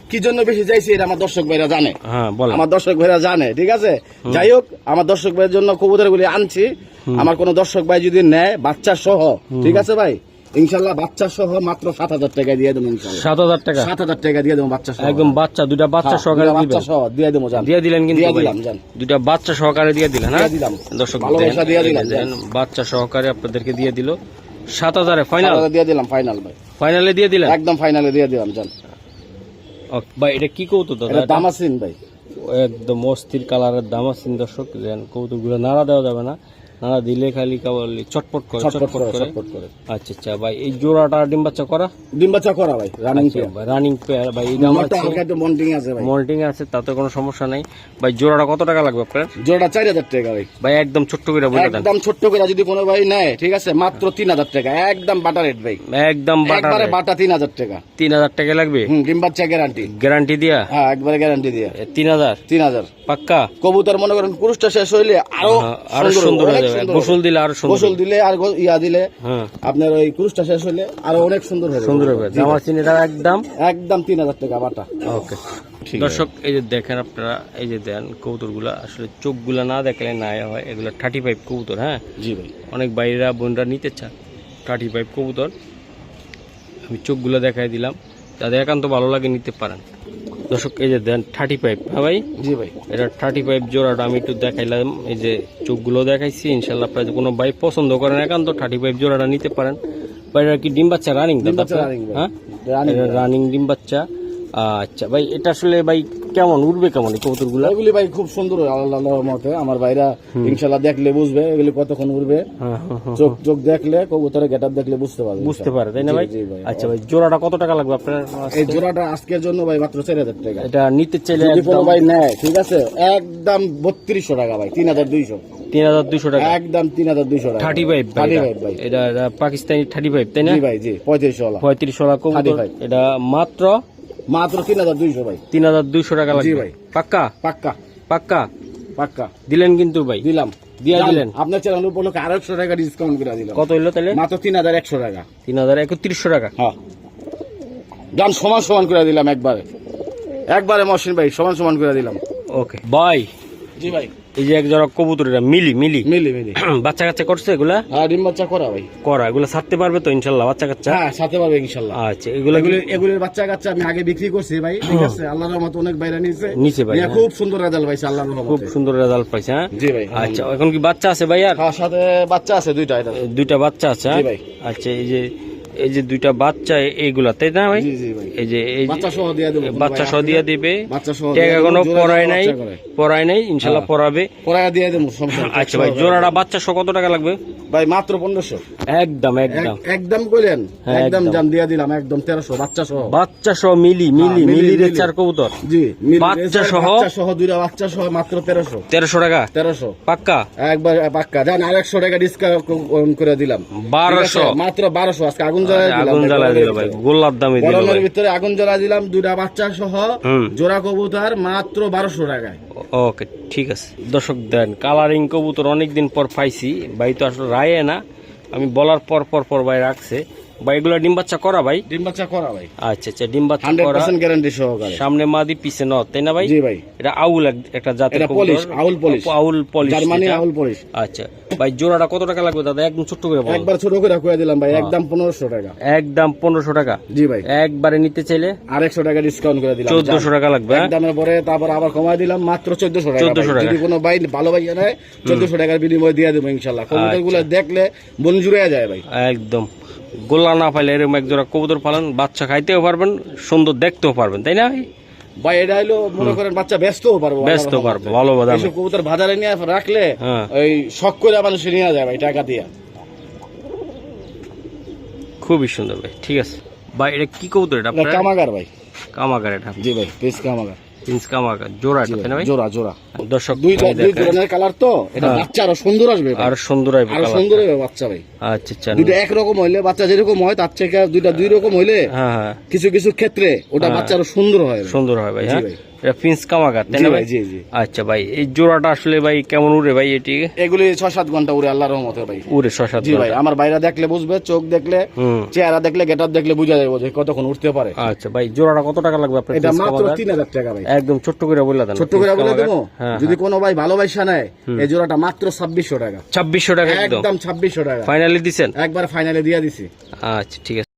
কি জন্য বেশি চাইছি এটা আমার দর্শক ভাইরা জানে। হ্যাঁ বলেন। আমার দর্শক ভাইরা জানে, ঠিক আছে? যাই হোক, আমার দর্শক ভাইয়ের জন্য কবুতর গুলি আনছি। আমার কোন দর্শক ভাই যদি নেয় বাচ্চা সহ, ঠিক আছে ভাই, ইনশাল্লাহ বাচ্চা সহ মাত্র 7,000 টাকা দিয়ে দেবো। 7,000 টাকা? 7,000 টাকা দিয়ে দেবো বাচ্চা সহ, একদম বাচ্চা দুইটা বাচ্চা সহকারে বাচ্চা সহ দিয়ে দেবো। দিয়ে দিলেন কিন্তু দিয়ে ভাই, দিলাম জান, দুইটা বাচ্চা সহকারে দিয়ে দিলেন, হ্যাঁ? দিয়ে দিলাম। দর্শক ভালোবাসা দিয়ে দিলাম, দেন বাচ্চা সহকারে আপনাদেরকে দিয়ে দিল 7,000 ফাইনাল। দিয়ে দিলাম ফাইনাল ভাই, ফাইনালে দিয়ে দিলেন একদম ফাইনালে দিয়ে দিলাম জান। ভাই এটা কি কৌতুক দাদা? এটা দামাসিন ভাই, একদম অস্থির কালারের দামাসিন। দর্শক দেন কৌতুক গুলো নাড়া দেওয়া যাবে না, নাড়া দিলে খালি কেবল চটপট করে চটপট করে। আচ্ছা আচ্ছা ভাই, এই জোড়াটা ডিম বাচ্চা করা? ডিম বাচ্চা করা ভাই, রানিং রানিং পেয়ার ভাই। এই দাম আছে, হালকা একটু মন্টিং আছে ভাই, মল্টিং আছে, তাতে কোনো সমস্যা নাই ভাই। জোড়াটা কত টাকা লাগবে আপনার? জোড়া 4,000 টাকা ভাই। ভাই একদম ছোট্ট করে বলে দেন, একদম ছোট্ট করে যদি কোনো ভাই নেয়, ঠিক আছে, মাত্র 3,000 টাকা, একদম বাটা রেট ভাই, একদম একবারে বাটা 3,000 টাকা। 3,000 টাকা লাগবে? ডিম বাচ্চা গ্যারান্টি, গ্যারান্টি দিয়া? হ্যাঁ একবারে গ্যারান্টি দিয়ে। 3,000 পাক্কা? কবুতর মনে করেন পুরুষটা শেষ হইলে আরো সুন্দর হয়ে যাবে, গোসল দিলে আরো সুন্দর, গোসল দিলে আর ইয়া দিলে হ্যাঁ আপনার ওই পুরুষটা শেষ হইলে আরো অনেক সুন্দর হয়ে সুন্দর হবে। দামাসিন এটা একদম 3,000 টাকা বাটা। ওকে দর্শক, এই যে দেখেন আপনারা, এই যে দেন কবুতরগুলা আসলে চোখগুলা না দেখলে না হয়, এগুলো 35 কবুতর। হ্যাঁ জি ভাই, অনেক বাইরা বোনরা নিতে চান 35 কবুতর, আমি চোখগুলো দেখাই দিলাম, তাদের একান্ত ভালো লাগে নিতে পারেন। দর্শক এই যে দেন 35, হ্যাঁ ভাই? জি ভাই। এটা 35 জোড়াটা আমি একটু দেখাইলাম, এই যে চোখগুলো দেখাইছি। ইনশাল্লাহ আপনারা যদি কোনো ভাই পছন্দ করেন একান্ত 35 জোড়াটা নিতে পারেন। ভাই এটা কি ডিম বাচ্চা রানিং? হ্যাঁ রানিং ডিম বাচ্চা। আচ্ছা ভাই, এটা আসলে ভাই কেমন উঠবে, কেমন এই কবুতরগুলো? এগুলি ভাই খুব সুন্দর, আল্লাহর মতে আমার ভাইরা ইনশাল্লাহ দেখলে বুঝবে এগুলি কতক্ষণ উঠবে। চোখ দেখলে, কবুতরের গেটআপ দেখলে বুঝতে পারে, তাই না ভাই? আচ্ছা ভাই, জোড়াটা কত টাকা লাগবে আপনার? এই জোড়াটা আজকের জন্য ভাই মাত্র 4,000 টাকা। এটা নিতে চাইলে যদি কোনো ভাই নেয়, ঠিক আছে, একদম 3200 টাকা ভাই, 3,200। 3,200 টাকা একদম 3,200 টাকা। 35 ভাই, এটা পাকিস্তানি 35, তাই না? জি ভাই, জি 35 ওয়ালা কবুতর। এটা মাত্র 3,200 ভাই। 3,200 টাকা লাগবে? জি ভাই। পাক্কা পাক্কা পাক্কা পাক্কা দিলেন কিন্তু ভাই? দিলাম, দিয়া দিলেন। আপনার চ্যানেল উপলক্ষে 100 টাকা ডিসকাউন্ট করে দিলাম। কত হইলো তাহলে? মাত্র 3,100 টাকা। 3,3100 টাকা। হ্যাঁ, দাম সমান করে দিলাম, একবারে মহসিন ভাই, সমান করে দিলাম। ওকে ভাই। জি ভাই। এই যে এক জোড়া কবুতর, এটা মিলি বাচ্চা কাচ্চা করছে এগুলা? হ্যাঁ, ডিম বাচ্চা করা ভাই। করা এগুলা ছাড়তে পারবে তো ইনশাল্লাহ বাচ্চা কাচ্চা? হ্যাঁ, সাথে পারবে ইনশাল্লাহ। আচ্ছা, এগুলোর বাচ্চা কাচ্চা আমি আগে বিক্রি করছি ভাই, ঠিক আছে, আল্লাহর রহমতে অনেক বাইরে নিচে ভাই, হ্যাঁ। খুব সুন্দর রেজাল্ট পাইছে আল্লাহর রহমতে, খুব সুন্দর রেজাল্ট পাইছে। হ্যাঁ জি ভাই। আচ্ছা, এখন কি বাচ্চা আছে ভাই? আর সাথে বাচ্চা আছে দুইটা, এটা দুইটা বাচ্চা আছে। জি ভাই। আচ্ছা, এই যে দুইটা বাচ্চা এইগুলা, তাই না ভাই? জি জি ভাই। এই যে বাচ্চা সহ দিয়ে দেব, বাচ্চা সহ দিয়ে দিবে। বাচ্চা সহ এখনো পড়ায় নাই ইনশাল্লাহ পড়াবে, পড়ায় দিয়ে দেব, সমস্যা নেই। আচ্ছা ভাই, জোড়াটা বাচ্চা সহ কত টাকা লাগবে ভাই? মাত্র 1500। একদম বলেন, একদম জান দিয়ে দিলাম, একদম 1300 বাচ্চা সহ মিলি চার কবুতর। জি, বাচ্চা সহ দুইটা বাচ্চা সহ মাত্র 1300 টাকা। 1300 পাক্কা? একবার পাক্কা জান, 100 টাকা ডিসকাউন্ট করে দিলাম, 1200, মাত্র 1200। আজকে আগুন জ্বালা দিল ভাই, গোলাপ দামে দিল গরমের ভিতরে আগুন জ্বালা দিলাম, দুইটা বাচ্চা সহ জোড়া কবুতর মাত্র 1200 টাকায়। ওকে ঠিক আছে। দর্শক দেন, কালারিং কবুতর অনেকদিন পর পাইছি ভাই, তো আসলে রায়ে না, আমি বলার পর ভাই রাখছে ভাই। এগুলো ডিম বাচ্চা করা ভাই? ডিম বাচ্চা করা ভাই। আচ্ছা, ডিম বাচ্চা করা, 100% গ্যারান্টি সহকারে। সামনে মাদি পিছে নর, তাই না ভাই? জি ভাই। এটা আউল একটা জাতের পলিশ, আউল পলিশ, জার্মানি আউল পলিশ। আচ্ছা ভাই, জোড়াটা কত টাকা লাগবে দাদা? একদম ছোট্ট করে বলুন। একবার ছোট করে কয়ে দিলাম ভাই, একদম 1500 টাকা। একদম 1500 টাকা? জি ভাই। একবারে নিতে চাইলে 100 টাকা ডিসকাউন্ট করে দিলাম, 1400 টাকা লাগবে। একদমের পরে তারপর আবার কমায় দিলাম মাত্র 1400 টাকা। 1400 টাকা। যদি কোনো ভাই ভালো ভাই নেয় 1400 টাকার বিনিময়ে দিয়ে দেবো ইনশাআল্লাহ। কবুতরগুলো দেখলে মন জুড়ে যায় ভাই, একদম গোল্লা না পাইলে এরকম এক জোড়া কবুতর পালন, বাচ্চা খাইতেও পারবেন, সুন্দর দেখতেও পারবেন, তাই না ভাই? ভাই এটা হলো মনে করেন বাচ্চা ব্যস্তও পারবো, ব্যস্তও পারবো, ভালো দামে। এইসব কবুতর বাজারে নিয়ে রাখলে হ্যাঁ। ওই শখ করে মানুষ নিয়ে যায় ভাই টাকা দিয়ে। খুবই সুন্দর ভাই, ঠিক আছে ভাই। এটা কি কবুতর এটা এটা আপনার? কামাগার ভাই। কামাগার এটা? জি ভাই, পিস কামাগার, প্রিন্স কামাগার জোড়া এটা, তাই না ভাই? জোড়া জোড়া। দর্শক দুই ভাই দুই দেখেন। ধরনের কালার তো, এটা হ্যাঁ। বাচ্চা আরো সুন্দর আসবে ভাই। আর সুন্দর হবে আরো কালার। সুন্দর হবে বাচ্চা ভাই। আচ্ছা আচ্ছা। দুইটা একরকম হইলে বাচ্চা যেরকম হয় তার থেকে দুইটা দুই রকম হইলে হ্যাঁ হ্যাঁ, কিছু কিছু ক্ষেত্রে ওটা হ্যাঁ। বাচ্চা আরো সুন্দর হয় ভাই। সুন্দর হয় ভাই। জি হ্যাঁ, ভাই। এটা প্রিন্স কামাগার, তাই জি না ভাই, ভাই? জি জি। আচ্ছা ভাই, এই জোড়াটা আসলে ভাই কেমন উড়ে ভাই? এটি এগুলি 6-7 ঘন্টা উড়ে আল্লাহর রহমতে ভাই। উড়ে 6-7 জি ভাই, আমার বাইরা দেখলে বুঝবে, চোখ দেখলে, হুম। চেহারা দেখলে, গেটআপ দেখলে বুঝা যাবে যে কতক্ষণ উঠতে পারে। আচ্ছা ভাই, জোড়াটা কত টাকা লাগবে আপনার? এটা প্রিন্স মাত্র কামাগার? 3000 টাকা ভাই। একদম ছোট্ট করে বলে দেন। ছোট্ট করে বলে দেবো, হ্যাঁ, যদি কোনো ভাই ভালোবাসা নেয় এই জোড়াটা মাত্র 2600 টাকা। 2600 টাকা একদম একদম 2600 টাকা, ফাইনালি দিছেন? একবার ফাইনালে দিয়ে দিছি। আচ্ছা ঠিক আছে।